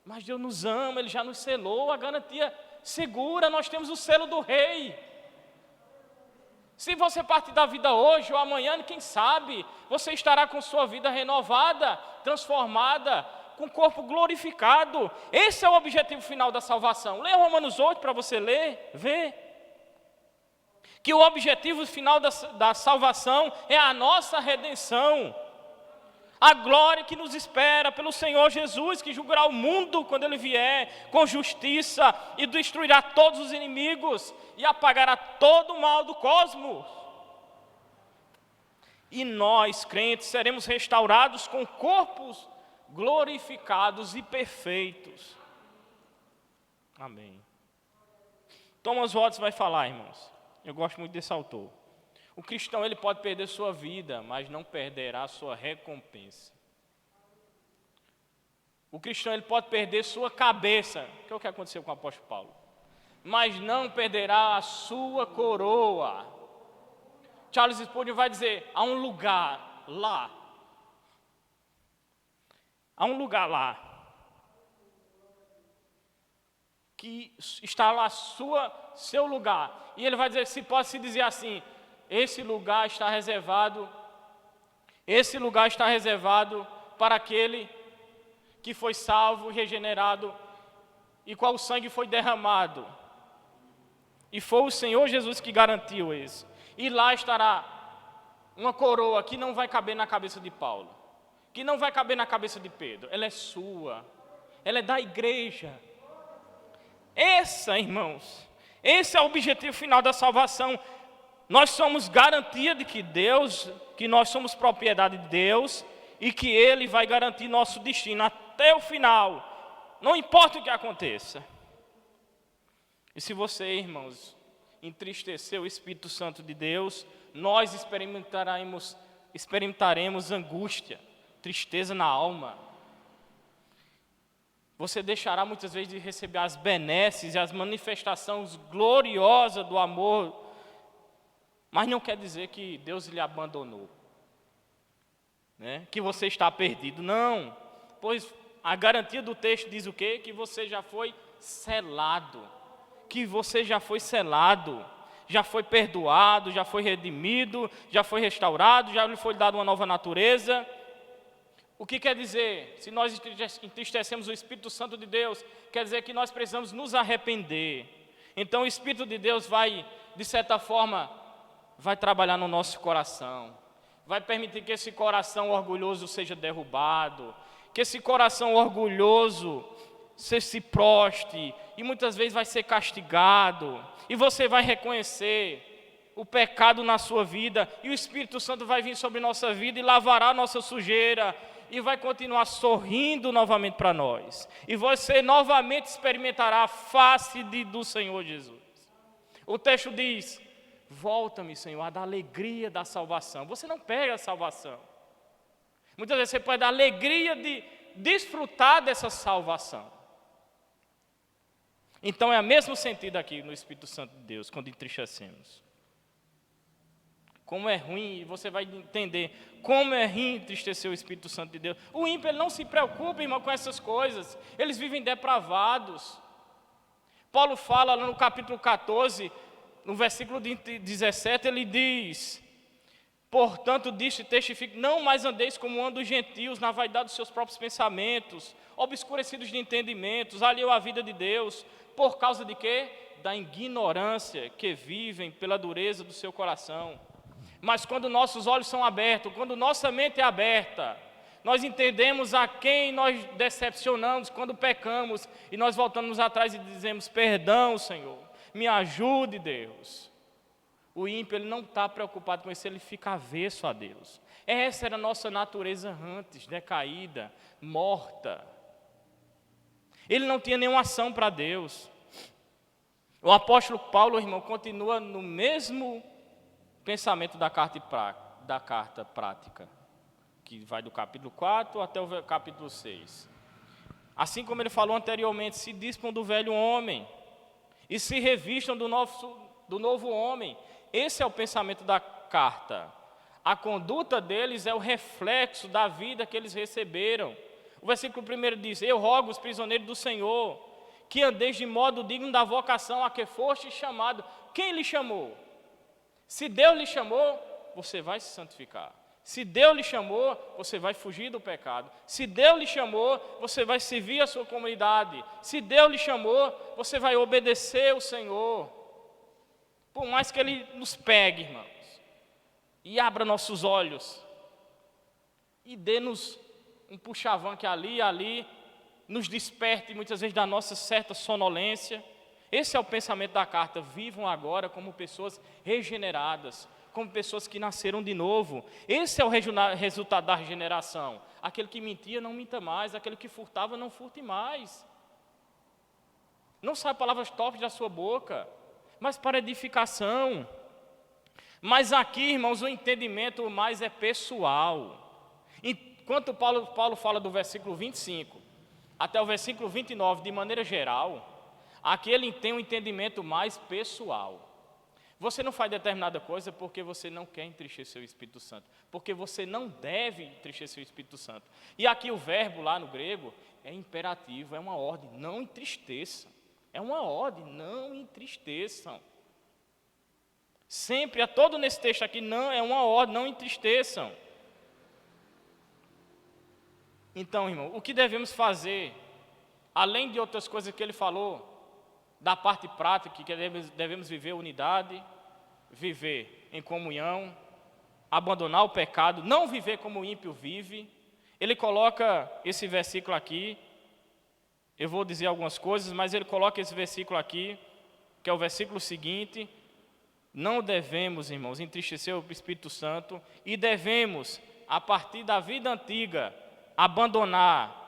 Mas Deus nos ama, Ele já nos selou, a garantia segura, nós temos o selo do Rei. Se você partir da vida hoje ou amanhã, quem sabe, você estará com sua vida renovada, transformada, com o corpo glorificado. Esse é o objetivo final da salvação. Leia Romanos 8 para você ler, ver. Que o objetivo final da salvação é a nossa redenção. A glória que nos espera pelo Senhor Jesus, que julgará o mundo quando Ele vier, com justiça, e destruirá todos os inimigos, e apagará todo o mal do cosmos. E nós, crentes, seremos restaurados com corpos glorificados e perfeitos. Amém. Thomas Watts vai falar, irmãos. Eu gosto muito desse autor. O cristão, ele pode perder sua vida, mas não perderá sua recompensa. O cristão, ele pode perder sua cabeça, que é o que aconteceu com o apóstolo Paulo, mas não perderá a sua coroa. Charles Spurgeon vai dizer, há um lugar lá, que está lá seu lugar, e ele vai dizer, se pode se dizer assim, esse lugar está reservado para aquele que foi salvo, regenerado, e qual sangue foi derramado, e foi o Senhor Jesus que garantiu isso. E lá estará uma coroa que não vai caber na cabeça de Paulo, que não vai caber na cabeça de Pedro, ela é sua, ela é da igreja. Irmãos, esse é o objetivo final da salvação. Nós somos garantia de que nós somos propriedade de Deus e que Ele vai garantir nosso destino até o final, não importa o que aconteça. E se você, irmãos, entristecer o Espírito Santo de Deus, nós experimentaremos angústia, tristeza na alma. Você deixará muitas vezes de receber as benesses e as manifestações gloriosas do amor, mas não quer dizer que Deus lhe abandonou, né? Que você está perdido, não, pois a garantia do texto diz o quê? Que você já foi selado, já foi perdoado, já foi redimido, já foi restaurado, já lhe foi dado uma nova natureza. O que quer dizer? Se nós entristecemos o Espírito Santo de Deus, quer dizer que nós precisamos nos arrepender. Então o Espírito de Deus vai, de certa forma, vai trabalhar no nosso coração, vai permitir que esse coração orgulhoso seja derrubado, que esse coração orgulhoso se proste, e muitas vezes vai ser castigado, e você vai reconhecer o pecado na sua vida, e o Espírito Santo vai vir sobre nossa vida e lavará a nossa sujeira, e vai continuar sorrindo novamente para nós, e você novamente experimentará a face do Senhor Jesus. O texto diz, volta-me, Senhor, a da alegria da salvação. Você não pega a salvação, muitas vezes você pode dar a alegria de desfrutar dessa salvação. Então é o mesmo sentido aqui no Espírito Santo de Deus, quando entristecemos. Como é ruim, e você vai entender como é ruim entristecer o Espírito Santo de Deus. O ímpio, ele não se preocupa, irmão, com essas coisas. Eles vivem depravados. Paulo fala lá no capítulo 14, no versículo 17, ele diz, portanto, disto testifico, não mais andeis como andam os gentios, na vaidade dos seus próprios pensamentos, obscurecidos de entendimentos, alheio à vida de Deus, por causa de quê? Da ignorância que vivem pela dureza do seu coração. Mas quando nossos olhos são abertos, quando nossa mente é aberta, nós entendemos a quem nós decepcionamos quando pecamos, e nós voltamos atrás e dizemos, perdão, Senhor, me ajude, Deus. O ímpio, ele não está preocupado com isso, ele fica avesso a Deus. Essa era a nossa natureza antes, decaída, morta. Ele não tinha nenhuma ação para Deus. O apóstolo Paulo, irmão, continua no mesmo pensamento da carta prática, que vai do capítulo 4 até o capítulo 6. Assim como ele falou anteriormente, se dispam do velho homem e se revistam do novo homem. Esse é o pensamento da carta. A conduta deles é o reflexo da vida que eles receberam. O versículo 1 diz, eu rogo os prisioneiros do Senhor, que andeis de modo digno da vocação a que foste chamado. Quem lhe chamou? Se Deus lhe chamou, você vai se santificar. Se Deus lhe chamou, você vai fugir do pecado. Se Deus lhe chamou, você vai servir a sua comunidade. Se Deus lhe chamou, você vai obedecer o Senhor. Por mais que Ele nos pegue, irmãos, e abra nossos olhos, e dê-nos um puxavão que ali, nos desperte muitas vezes da nossa certa sonolência. Esse é o pensamento da carta, vivam agora como pessoas regeneradas, como pessoas que nasceram de novo. Esse é o resultado da regeneração. Aquele que mentia, não minta mais. Aquele que furtava, não furte mais. Não saia palavras torpes da sua boca, mas para edificação. Mas aqui, irmãos, o entendimento mais é pessoal. Enquanto Paulo fala do versículo 25 até o versículo 29, de maneira geral, aqui ele tem um entendimento mais pessoal. Você não faz determinada coisa porque você não quer entristecer o Espírito Santo, porque você não deve entristecer o Espírito Santo. E aqui o verbo lá no grego é imperativo, é uma ordem, não entristeça. É uma ordem, não entristeçam. Sempre, a todo nesse texto aqui, não é uma ordem, não entristeçam. Então, irmão, o que devemos fazer, além de outras coisas que ele falou, da parte prática, que devemos viver unidade, viver em comunhão, abandonar o pecado, não viver como o ímpio vive. Ele coloca esse versículo aqui, eu vou dizer algumas coisas, mas ele coloca esse versículo aqui, que é o versículo seguinte: não devemos, irmãos, entristecer o Espírito Santo, e devemos, a partir da vida antiga, abandonar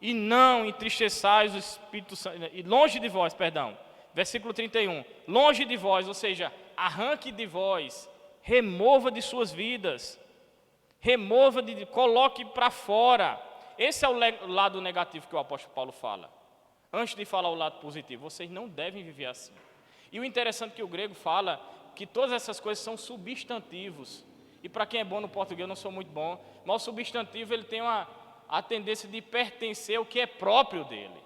e não entristeçais o Espírito Santo, longe de vós, perdão, versículo 31, longe de vós, ou seja, arranque de vós, remova de suas vidas, coloque para fora. Esse é o lado negativo que o apóstolo Paulo fala. Antes de falar o lado positivo, vocês não devem viver assim. E o interessante é que o grego fala que todas essas coisas são substantivos. E para quem é bom no português, eu não sou muito bom, mas o substantivo ele tem a tendência de pertencer ao que é próprio dele.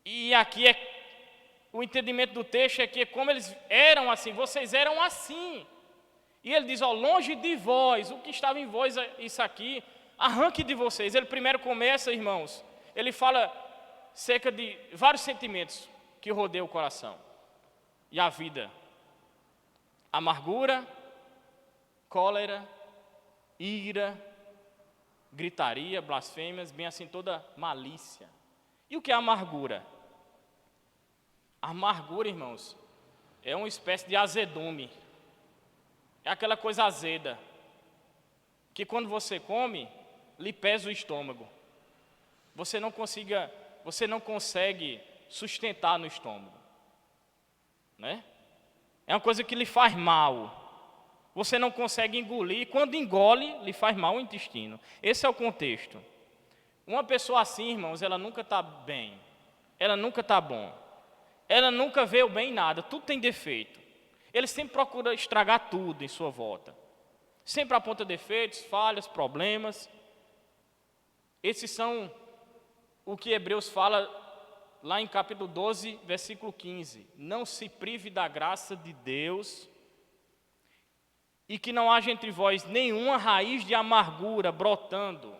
E aqui o entendimento do texto é que como eles eram assim, vocês eram assim. E ele diz, longe de vós, o que estava em vós, isso aqui, arranque de vocês. Ele primeiro começa, irmãos, ele fala cerca de vários sentimentos que rodeiam o coração e a vida: amargura, cólera, ira, gritaria, blasfêmias, bem assim toda malícia. E o que é amargura? A amargura, irmãos, é uma espécie de azedume. É aquela coisa azeda, que quando você come, lhe pesa o estômago. Você não consegue sustentar no estômago, né? É uma coisa que lhe faz mal. Você não consegue engolir, e quando engole, lhe faz mal o intestino. Esse é o contexto. Uma pessoa assim, irmãos, ela nunca está bem, ela nunca está bom, ela nunca vê o bem em nada, tudo tem defeito. Ele sempre procura estragar tudo em sua volta, sempre aponta defeitos, falhas, problemas. Esses são o que Hebreus fala lá em capítulo 12, versículo 15. Não se prive da graça de Deus, e que não haja entre vós nenhuma raiz de amargura brotando.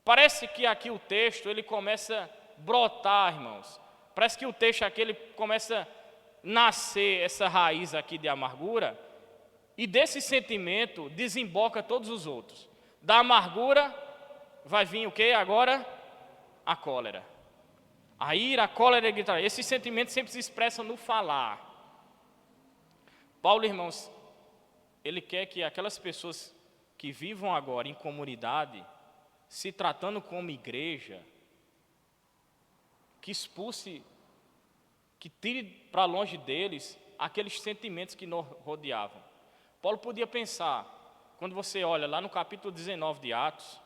Parece que aqui o texto ele começa a brotar, irmãos. Parece que o texto aqui ele começa a nascer essa raiz aqui de amargura, e desse sentimento desemboca todos os outros. Da amargura vai vir o que agora? A cólera. A ira, a cólera e a gritaria. Esses sentimentos sempre se expressam no falar. Paulo, irmãos, ele quer que aquelas pessoas que vivam agora em comunidade, se tratando como igreja, que expulse, que tire para longe deles aqueles sentimentos que nos rodeavam. Paulo podia pensar, quando você olha lá no capítulo 19 de Atos,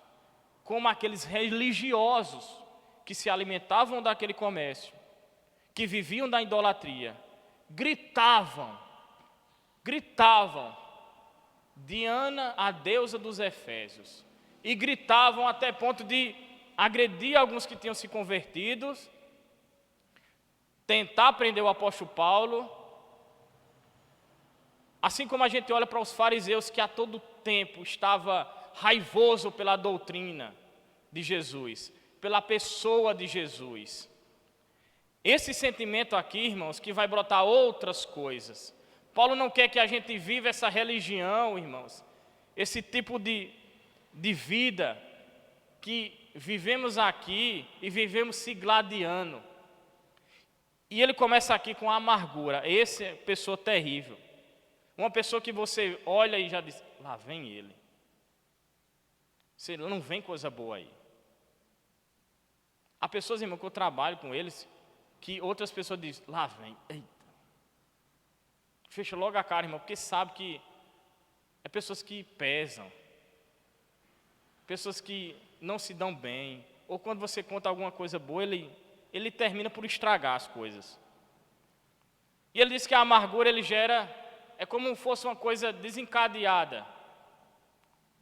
como aqueles religiosos que se alimentavam daquele comércio, que viviam da idolatria, gritavam, Diana, a deusa dos Efésios, e gritavam até ponto de agredir alguns que tinham se convertido, tentar prender o apóstolo Paulo, assim como a gente olha para os fariseus que a todo tempo estava raivoso pela doutrina de Jesus, pela pessoa de Jesus. Esse sentimento aqui, irmãos, que vai brotar outras coisas. Paulo não quer que a gente viva essa religião, irmãos, esse tipo de vida que vivemos aqui e vivemos se gladiando. E ele começa aqui com a amargura. Essa é pessoa terrível. Uma pessoa que você olha e já diz, lá vem ele. Você não vem coisa boa aí. Há pessoas, irmão, que eu trabalho com eles, que outras pessoas dizem, lá vem, eita. Fecha logo a cara, irmão, porque sabe que é pessoas que pesam, pessoas que não se dão bem, ou quando você conta alguma coisa boa, ele termina por estragar as coisas. E ele diz que a amargura ele gera, é como se fosse uma coisa desencadeada.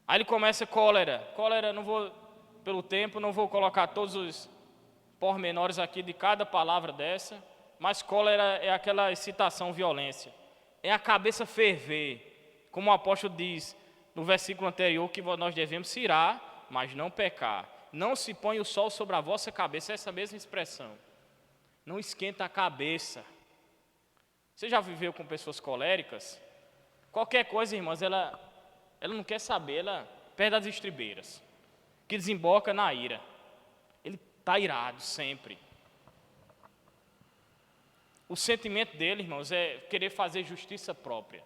Aí ele começa cólera, não vou, pelo tempo, não vou colocar todos os pormenores aqui de cada palavra dessa, mas cólera é aquela excitação, violência, é a cabeça ferver, como o apóstolo diz no versículo anterior, que nós devemos irar, mas não pecar. Não se põe o sol sobre a vossa cabeça, essa mesma expressão. Não esquenta a cabeça. Você já viveu com pessoas coléricas? Qualquer coisa, irmãs, ela não quer saber, ela perde as estribeiras, que desemboca na ira. Ele está irado sempre. O sentimento dele, irmãos, é querer fazer justiça própria.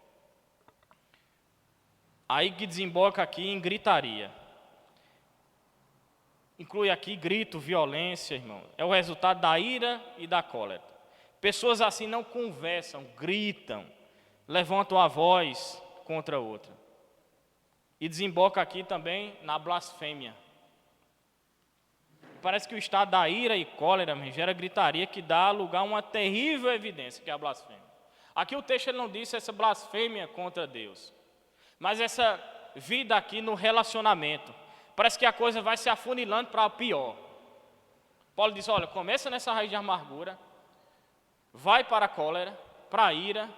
Aí que desemboca aqui em gritaria. Inclui aqui grito, violência, irmão. É o resultado da ira e da cólera. Pessoas assim não conversam, gritam, levantam a voz contra outra. E desemboca aqui também na blasfêmia. Parece que o estado da ira e cólera gera gritaria que dá lugar a uma terrível evidência, que é a blasfêmia. Aqui o texto ele não disse essa blasfêmia contra Deus, mas essa vida aqui no relacionamento. Parece que a coisa vai se afunilando para o pior. Paulo diz, olha, começa nessa raiz de amargura, vai para a cólera, para a ira,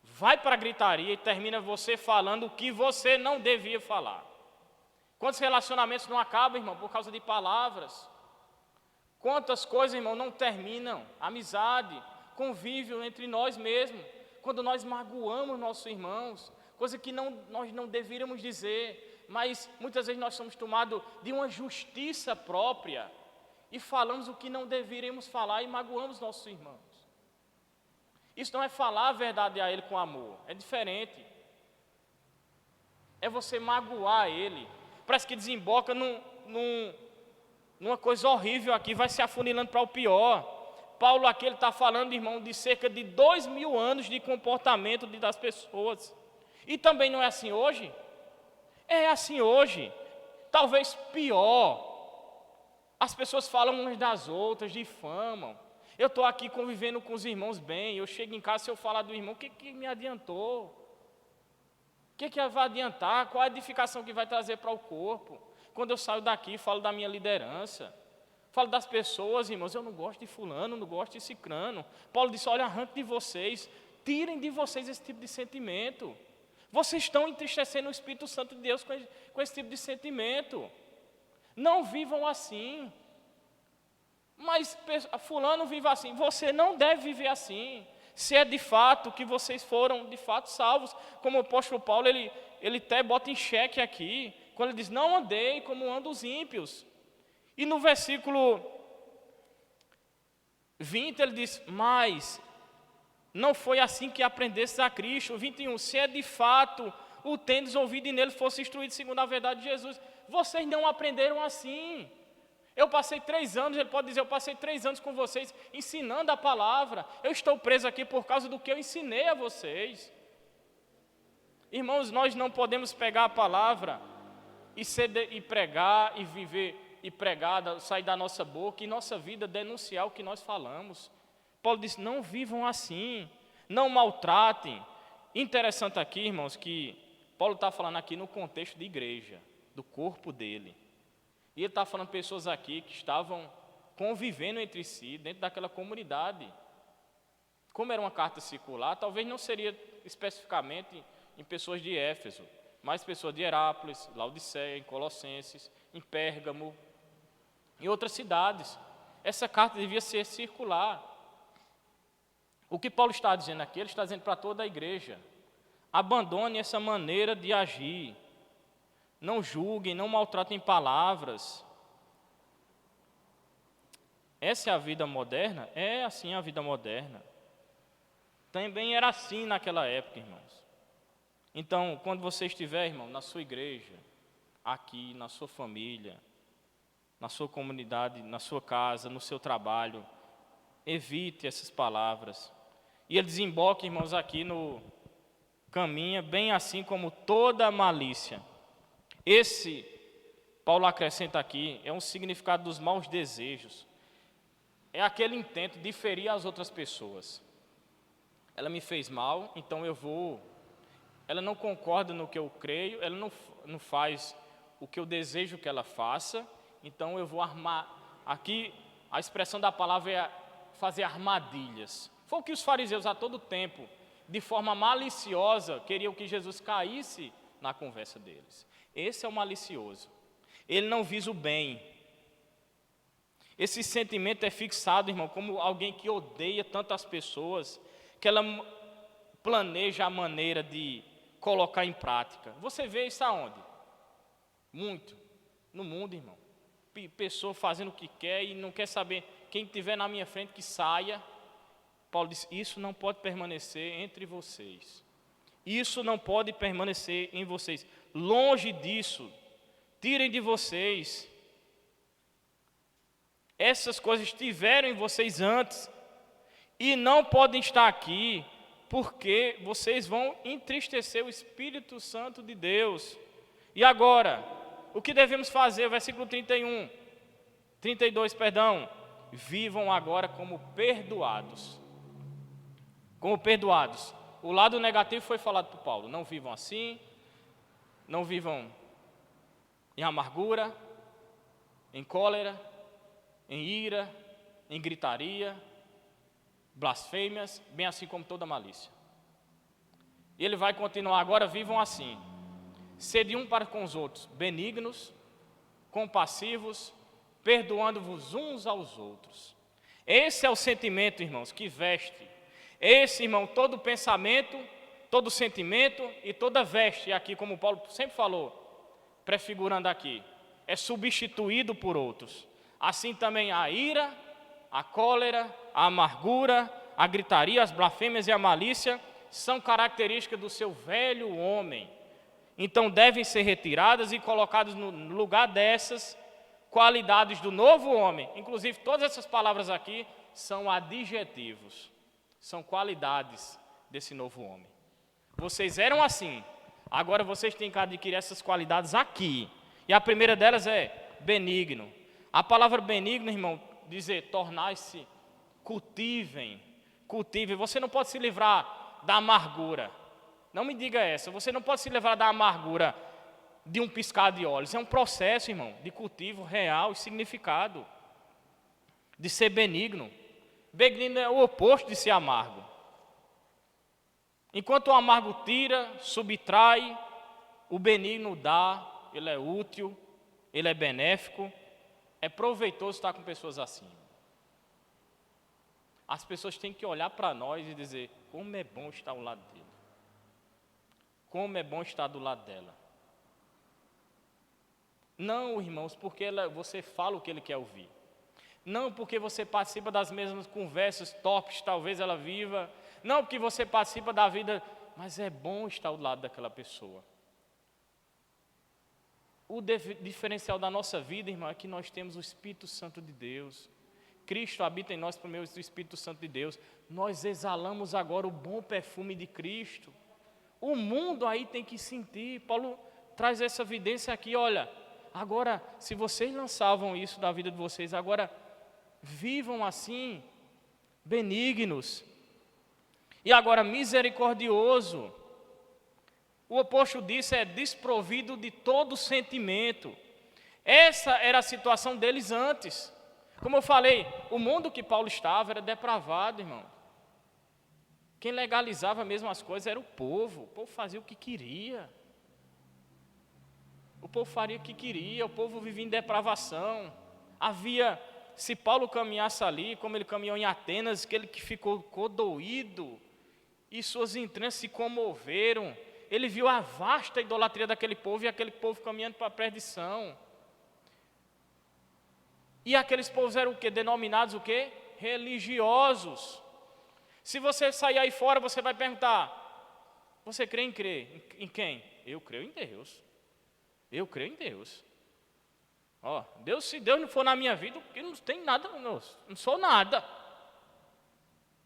vai para a gritaria e termina você falando o que você não devia falar. Quantos relacionamentos não acabam, irmão, por causa de palavras? Quantas coisas, irmão, não terminam? Amizade, convívio entre nós mesmos, quando nós magoamos nossos irmãos, coisa que nós não deveríamos dizer, mas muitas vezes nós somos tomados de uma justiça própria e falamos o que não deveríamos falar e magoamos nossos irmãos. Isso não é falar a verdade a ele com amor, é diferente. É você magoar ele. Parece que desemboca numa coisa horrível aqui, vai se afunilando para o pior. Paulo aqui ele está falando, irmão, de cerca de 2000 anos de comportamento das pessoas. E também não é assim hoje? É assim hoje, talvez pior. As pessoas falam umas das outras, difamam. Eu estou aqui convivendo com os irmãos bem, eu chego em casa, se eu falar do irmão, o que me adiantou? O que vai adiantar? Qual a edificação que vai trazer para o corpo? Quando eu saio daqui, falo da minha liderança, falo das pessoas, irmãos, eu não gosto de fulano, não gosto de cicrano. Paulo disse, olha, arranque de vocês, tirem de vocês esse tipo de sentimento. Vocês estão entristecendo o Espírito Santo de Deus com esse tipo de sentimento. Não vivam assim. Mas fulano vive assim. Você não deve viver assim. Se é de fato que vocês foram de fato salvos. Como o apóstolo Paulo, ele até bota em xeque aqui. Quando ele diz, não andei como andam os ímpios. E no versículo 20 ele diz, mas não foi assim que aprendestes a Cristo. 21, se é de fato o tendes ouvido e nele fosse instruído segundo a verdade de Jesus. Vocês não aprenderam assim. Eu passei 3 anos, ele pode dizer, eu passei 3 anos com vocês ensinando a palavra. Eu estou preso aqui por causa do que eu ensinei a vocês. Irmãos, nós não podemos pegar a palavra e pregar e viver e pregar, sair da nossa boca e nossa vida denunciar o que nós falamos. Paulo diz, não vivam assim, não maltratem. Interessante aqui, irmãos, que Paulo está falando aqui no contexto de igreja, do corpo dele. E ele está falando de pessoas aqui que estavam convivendo entre si, dentro daquela comunidade. Como era uma carta circular, talvez não seria especificamente em pessoas de Éfeso, mas pessoas de Herápolis, Laodiceia, em Colossenses, em Pérgamo, em outras cidades. Essa carta devia ser circular. O que Paulo está dizendo aqui, ele está dizendo para toda a igreja, abandone essa maneira de agir, não julguem, não maltratem palavras. Essa é a vida moderna? É assim a vida moderna. Também era assim naquela época, irmãos. Então, quando você estiver, irmão, na sua igreja, aqui, na sua família, na sua comunidade, na sua casa, no seu trabalho, evite essas palavras. E ele desemboca, irmãos, aqui no caminha, bem assim como toda malícia. Esse, Paulo acrescenta aqui, é um significado dos maus desejos. É aquele intento de ferir as outras pessoas. Ela me fez mal, então eu vou... Ela não concorda no que eu creio, ela não faz o que eu desejo que ela faça, então eu vou armar. Aqui, a expressão da palavra é fazer armadilhas. Foi o que os fariseus a todo tempo, de forma maliciosa, queriam que Jesus caísse na conversa deles. Esse é o malicioso. Ele não visa o bem. Esse sentimento é fixado, irmão, como alguém que odeia tantas pessoas, que ela planeja a maneira de colocar em prática. Você vê isso aonde? Muito. No mundo, irmão. Pessoa fazendo o que quer e não quer saber. Quem estiver na minha frente que saia. Paulo diz, isso não pode permanecer entre vocês. Isso não pode permanecer em vocês. Longe disso. Tirem de vocês. Essas coisas estiveram em vocês antes. E não podem estar aqui, porque vocês vão entristecer o Espírito Santo de Deus. E agora, o que devemos fazer? Versículo 32, vivam agora como perdoados. Como perdoados. O lado negativo foi falado por Paulo. Não vivam assim, não vivam em amargura, em cólera, em ira, em gritaria, blasfêmias, bem assim como toda malícia. E ele vai continuar, agora vivam assim, sede um para com os outros, benignos, compassivos, perdoando-vos uns aos outros. Esse é o sentimento, irmãos, que veste. Esse, irmão, todo pensamento, todo sentimento e toda veste, aqui como Paulo sempre falou, prefigurando aqui, é substituído por outros. Assim também a ira, a cólera, a amargura, a gritaria, as blasfêmias e a malícia são características do seu velho homem. Então devem ser retiradas e colocadas no lugar dessas qualidades do novo homem. Inclusive todas essas palavras aqui são adjetivos, são qualidades desse novo homem. Vocês eram assim, agora vocês têm que adquirir essas qualidades aqui. E a primeira delas é benigno. A palavra benigno, irmão, dizer tornar-se, cultivem. Você não pode se livrar da amargura. Não me diga essa. Você não pode se livrar da amargura de um piscar de olhos. É um processo, irmão, de cultivo real e significado. De ser benigno. Benigno é o oposto de ser amargo. Enquanto o amargo tira, subtrai, o benigno dá, ele é útil, ele é benéfico. É proveitoso estar com pessoas assim. As pessoas têm que olhar para nós e dizer, como é bom estar ao lado dele. Como é bom estar do lado dela. Não, irmãos, porque você fala o que ele quer ouvir. Não porque você participa das mesmas conversas tops, talvez ela viva. Não porque você participa da vida, mas é bom estar ao lado daquela pessoa. O diferencial da nossa vida, irmão, é que nós temos o Espírito Santo de Deus. Cristo habita em nós por meio do Espírito Santo de Deus. Nós exalamos agora o bom perfume de Cristo. O mundo aí tem que sentir. Paulo traz essa evidência aqui, olha. Agora, se vocês lançavam isso da vida de vocês, agora vivam assim, benignos. E agora, misericordioso. O oposto disso é desprovido de todo sentimento. Essa era a situação deles antes. Como eu falei, o mundo que Paulo estava era depravado, irmão. Quem legalizava mesmo as coisas era o povo. O povo fazia o que queria. O povo faria o que queria. O povo vivia em depravação. Se Paulo caminhasse ali, como ele caminhou em Atenas, que ele que ficou doído, e suas entranhas se comoveram. Ele viu a vasta idolatria daquele povo e aquele povo caminhando para a perdição. E aqueles povos eram o quê? Denominados o quê? Religiosos. Se você sair aí fora, você vai perguntar, Você crê em crer? Em quem? Eu creio em Deus. Eu creio em Deus. Ó, Deus, se Deus não for na minha vida, eu não tenho nada, não sou nada.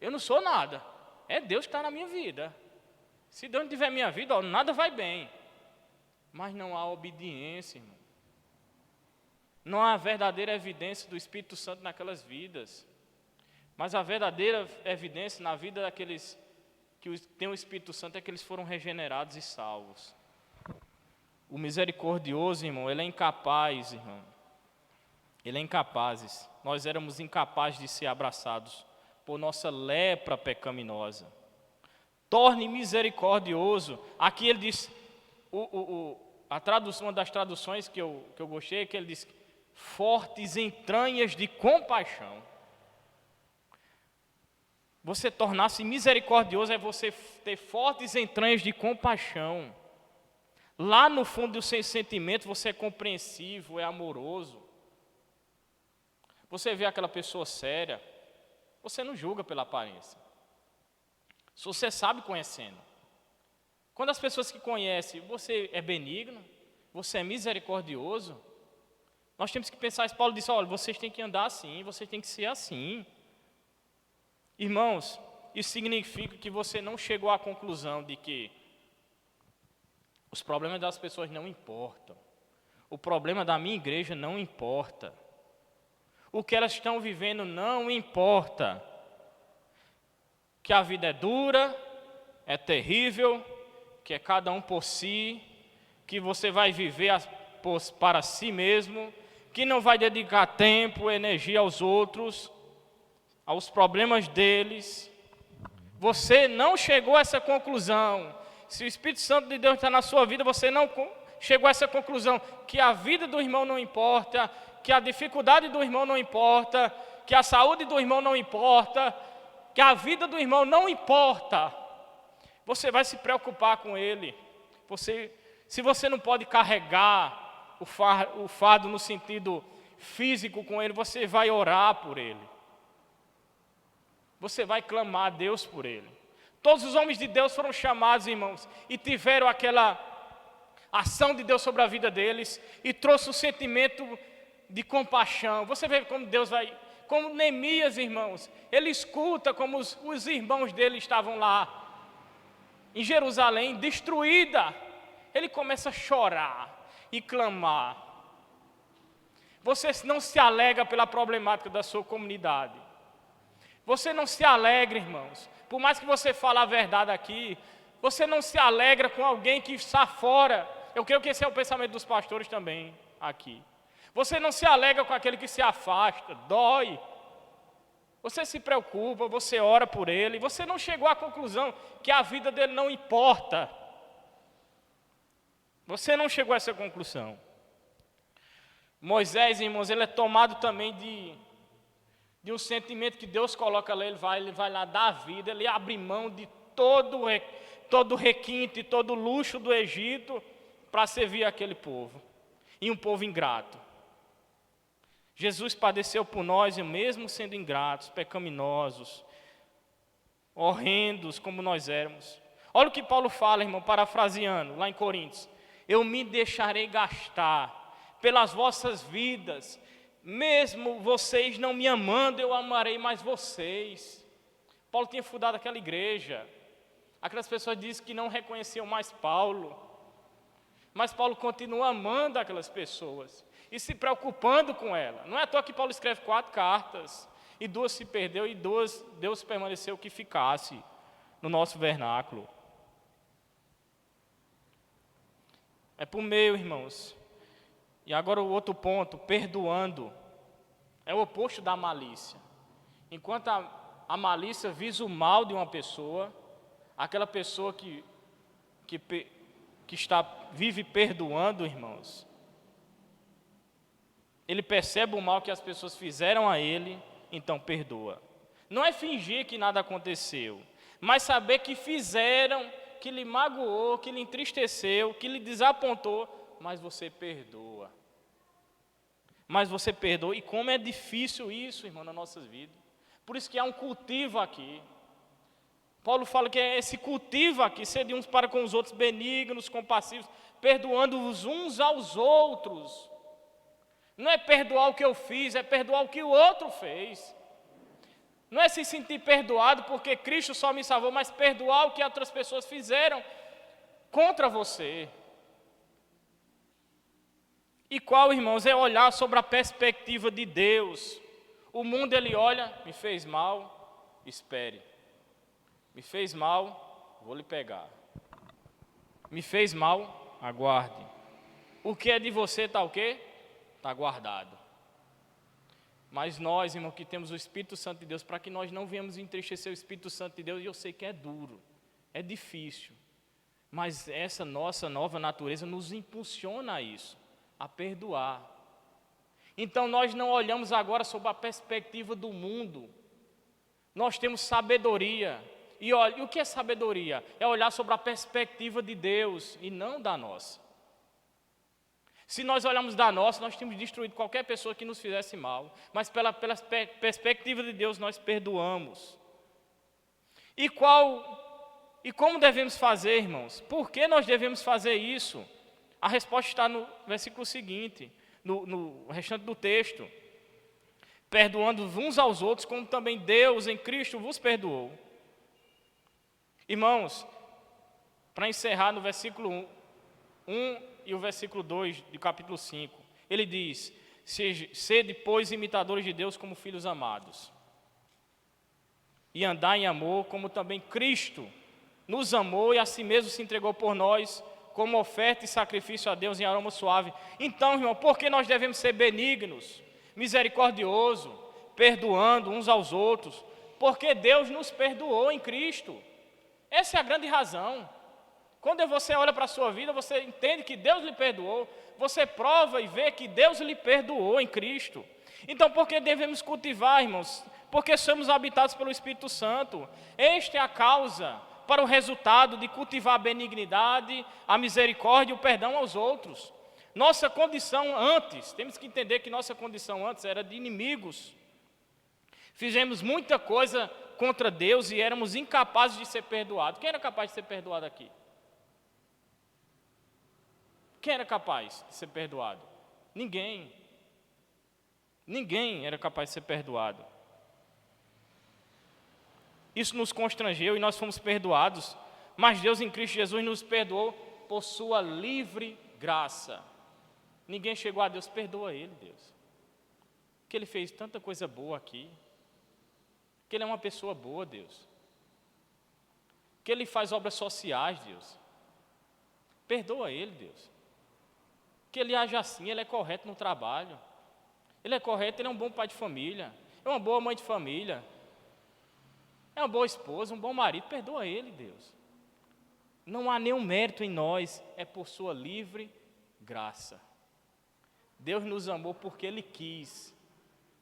Eu não sou nada. É Deus que está na minha vida. Se Deus não tiver minha vida, ó, nada vai bem. Mas não há obediência, irmão. Não há verdadeira evidência do Espírito Santo naquelas vidas. Mas a verdadeira evidência na vida daqueles que têm o Espírito Santo é que eles foram regenerados e salvos. O misericordioso, irmão, ele é incapaz, irmão. Ele é incapaz. Nós éramos incapazes de ser abraçados por nossa lepra pecaminosa. Torne misericordioso. Aqui ele diz, uma das traduções que eu gostei é que ele diz, fortes entranhas de compaixão. Você tornar-se misericordioso é você ter fortes entranhas de compaixão. Lá no fundo do seu sentimento você é compreensivo, é amoroso. Você vê aquela pessoa séria, você não julga pela aparência. Se você sabe conhecendo. Quando as pessoas que conhecem, você é benigno, você é misericordioso, nós temos que pensar, Paulo disse, olha, vocês têm que andar assim, vocês têm que ser assim. Irmãos, isso significa que você não chegou à conclusão de que os problemas das pessoas não importam. O problema da minha igreja não importa. O que elas estão vivendo não importa. Que a vida é dura, é terrível, que é cada um por si, que você vai viver para si mesmo, que não vai dedicar tempo, energia aos outros, aos problemas deles. Você não chegou a essa conclusão. Se o Espírito Santo de Deus está na sua vida, você não chegou a essa conclusão, que a vida do irmão não importa, que a dificuldade do irmão não importa, que a saúde do irmão não importa, que a vida do irmão não importa. Você vai se preocupar com ele. Se você não pode carregar o fardo no sentido físico com ele, você vai orar por ele. Você vai clamar a Deus por ele. Todos os homens de Deus foram chamados, irmãos, e tiveram aquela ação de Deus sobre a vida deles, e trouxe um sentimento de compaixão. Você vê como Deus vai, como Neemias, irmãos, ele escuta como os irmãos dele estavam lá, em Jerusalém, destruída. Ele começa a chorar e clamar. Você não se alegra pela problemática da sua comunidade. Você não se alegra, irmãos, por mais que você fale a verdade aqui, você não se alegra com alguém que está fora. Eu creio que esse é o pensamento dos pastores também aqui. Você não se alegra com aquele que se afasta, dói. Você se preocupa, você ora por ele, você não chegou à conclusão que a vida dele não importa. Você não chegou a essa conclusão. Moisés, irmãos, ele é tomado também de um sentimento que Deus coloca lá, ele vai lá dar a vida, ele abre mão de todo o requinte, todo o luxo do Egito para servir aquele povo, e um povo ingrato. Jesus padeceu por nós, e mesmo sendo ingratos, pecaminosos, horrendos como nós éramos. Olha o que Paulo fala, irmão, parafraseando, lá em Coríntios. Eu me deixarei gastar pelas vossas vidas, mesmo vocês não me amando, eu amarei mais vocês. Paulo tinha fundado aquela igreja. Aquelas pessoas dizem que não reconheciam mais Paulo. Mas Paulo continua amando aquelas pessoas e se preocupando com elas. Não é à toa que Paulo escreve 4 cartas, e 2 se perdeu, e 2 Deus permaneceu que ficasse no nosso vernáculo. É por meio, irmãos. E agora o outro ponto, perdoando, é o oposto da malícia. Enquanto a malícia visa o mal de uma pessoa, aquela pessoa que vive perdoando, irmãos, ele percebe o mal que as pessoas fizeram a ele, então perdoa. Não é fingir que nada aconteceu, mas saber que fizeram, que lhe magoou, que lhe entristeceu, que lhe desapontou, mas você perdoa. Mas você perdoa. E como é difícil isso, irmão, nas nossas vidas. Por isso que há um cultivo aqui. Paulo fala que se cultiva aqui, ser de uns para com os outros, benignos, compassivos, perdoando-os uns aos outros. Não é perdoar o que eu fiz, é perdoar o que o outro fez. Não é se sentir perdoado porque Cristo só me salvou, mas perdoar o que outras pessoas fizeram contra você. E qual, irmãos, é olhar sobre a perspectiva de Deus. O mundo, ele olha, me fez mal, espere. Me fez mal, vou lhe pegar. Me fez mal, aguarde. O que é de você está o quê? Está guardado. Mas nós, irmão, que temos o Espírito Santo de Deus, para que nós não venhamos entristecer o Espírito Santo de Deus, e eu sei que é duro, é difícil, mas essa nossa nova natureza nos impulsiona a isso, a perdoar. Então nós não olhamos agora sob a perspectiva do mundo, nós temos sabedoria, e olha, e o que é sabedoria? É olhar sobre a perspectiva de Deus e não da nossa. Se nós olharmos da nossa, nós tínhamos destruído qualquer pessoa que nos fizesse mal. Mas pela perspectiva de Deus, nós perdoamos. E como devemos fazer, irmãos? Por que nós devemos fazer isso? A resposta está no versículo seguinte, no restante do texto. Perdoando uns aos outros, como também Deus em Cristo vos perdoou. Irmãos, para encerrar no versículo 1 e o versículo 2 do capítulo 5, ele diz: sede, pois, imitadores de Deus como filhos amados, e andar em amor, como também Cristo nos amou e a si mesmo se entregou por nós, como oferta e sacrifício a Deus em aroma suave. Então, irmão, por que nós devemos ser benignos, misericordiosos, perdoando uns aos outros? Porque Deus nos perdoou em Cristo. Essa é a grande razão. Quando você olha para a sua vida, você entende que Deus lhe perdoou, você prova e vê que Deus lhe perdoou em Cristo. Então, por que devemos cultivar, irmãos? Porque somos habitados pelo Espírito Santo. Esta é a causa para o resultado de cultivar a benignidade, a misericórdia e o perdão aos outros. Nossa condição antes, temos que entender que nossa condição antes era de inimigos. Fizemos muita coisa contra Deus e éramos incapazes de ser perdoados. Quem era capaz de ser perdoado aqui? Quem era capaz de ser perdoado? Ninguém. Ninguém era capaz de ser perdoado. Isso nos constrangeu e nós fomos perdoados, mas Deus em Cristo Jesus nos perdoou por sua livre graça. Ninguém chegou a Deus, perdoa ele, Deus. Que ele fez tanta coisa boa aqui. Que ele é uma pessoa boa, Deus. Que ele faz obras sociais, Deus. Perdoa ele, Deus. Que ele age assim, ele é correto no trabalho. Ele é correto, ele é um bom pai de família. É uma boa mãe de família. É uma boa esposa, um bom marido. Perdoa ele, Deus. Não há nenhum mérito em nós, é por sua livre graça. Deus nos amou porque ele quis.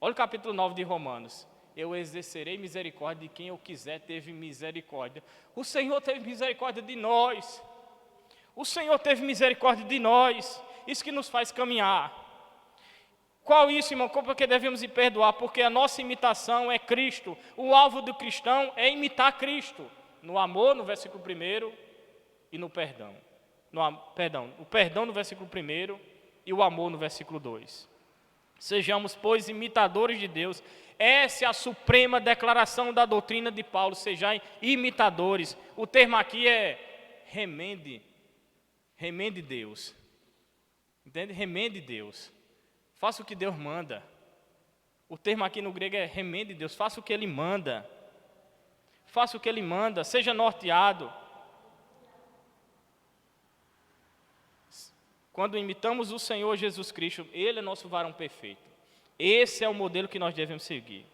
Olha o capítulo 9 de Romanos. Eu exercerei misericórdia de quem eu quiser, teve misericórdia. O Senhor teve misericórdia de nós. O Senhor teve misericórdia de nós. Isso que nos faz caminhar. Qual isso, irmão? Porque devemos ir perdoar? Porque a nossa imitação é Cristo. O alvo do cristão é imitar Cristo. No amor, no versículo 1, e no perdão. O perdão no versículo 1 e o amor no versículo 2. Sejamos, pois, imitadores de Deus. Essa é a suprema declaração da doutrina de Paulo. Sejam imitadores. O termo aqui é remende Deus. Entende? Remende Deus. Faça o que Deus manda. O termo aqui no grego é remende Deus. Faça o que Ele manda. Faça o que Ele manda. Seja norteado. Quando imitamos o Senhor Jesus Cristo, Ele é nosso varão perfeito. Esse é o modelo que nós devemos seguir.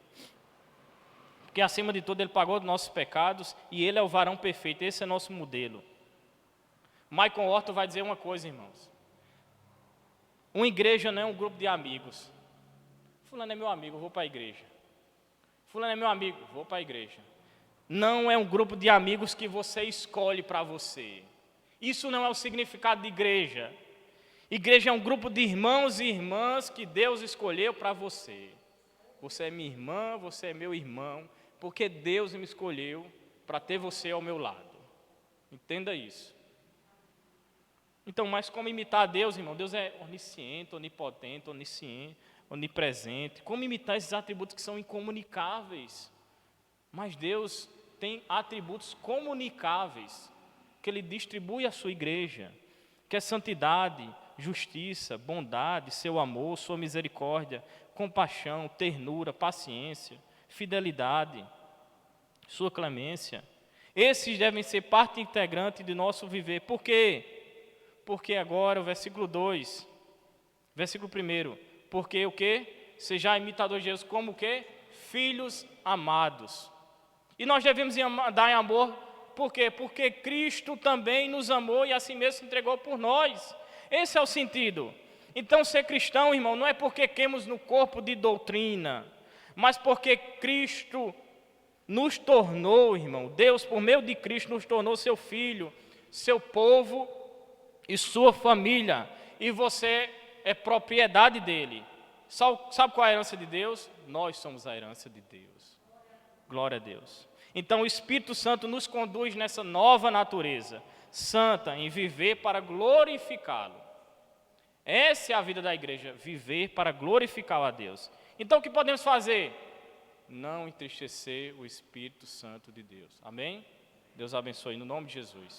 Porque acima de tudo Ele pagou os nossos pecados e Ele é o varão perfeito. Esse é nosso modelo. Michael Horton vai dizer uma coisa, irmãos. Uma igreja não é um grupo de amigos. Fulano é meu amigo, vou para a igreja. Fulano é meu amigo, vou para a igreja. Não é um grupo de amigos que você escolhe para você. Isso não é o significado de igreja. Igreja é um grupo de irmãos e irmãs que Deus escolheu para você. Você é minha irmã, você é meu irmão, porque Deus me escolheu para ter você ao meu lado. Entenda isso. Então, mas como imitar a Deus, irmão? Deus é onisciente, onipotente, onisciente, onipresente. Como imitar esses atributos que são incomunicáveis? Mas Deus tem atributos comunicáveis, que Ele distribui à sua igreja, que é santidade, justiça, bondade, seu amor, sua misericórdia, compaixão, ternura, paciência, fidelidade, sua clemência. Esses devem ser parte integrante de nosso viver. Por quê? Porque agora, o versículo 2, versículo 1, porque o quê? Seja imitador de Jesus como o quê? Filhos amados. E nós devemos andar em amor, por quê? Porque Cristo também nos amou e assim mesmo se entregou por nós. Esse é o sentido. Então, ser cristão, irmão, não é porque queremos no corpo de doutrina, mas porque Cristo nos tornou, irmão, Deus, por meio de Cristo, nos tornou seu filho, seu povo e sua família, e você é propriedade dele. Sabe qual é a herança de Deus? Nós somos a herança de Deus. Glória a Deus. Então o Espírito Santo nos conduz nessa nova natureza, santa, em viver para glorificá-lo. Essa é a vida da igreja, viver para glorificar a Deus. Então o que podemos fazer? Não entristecer o Espírito Santo de Deus. Amém? Deus abençoe no nome de Jesus.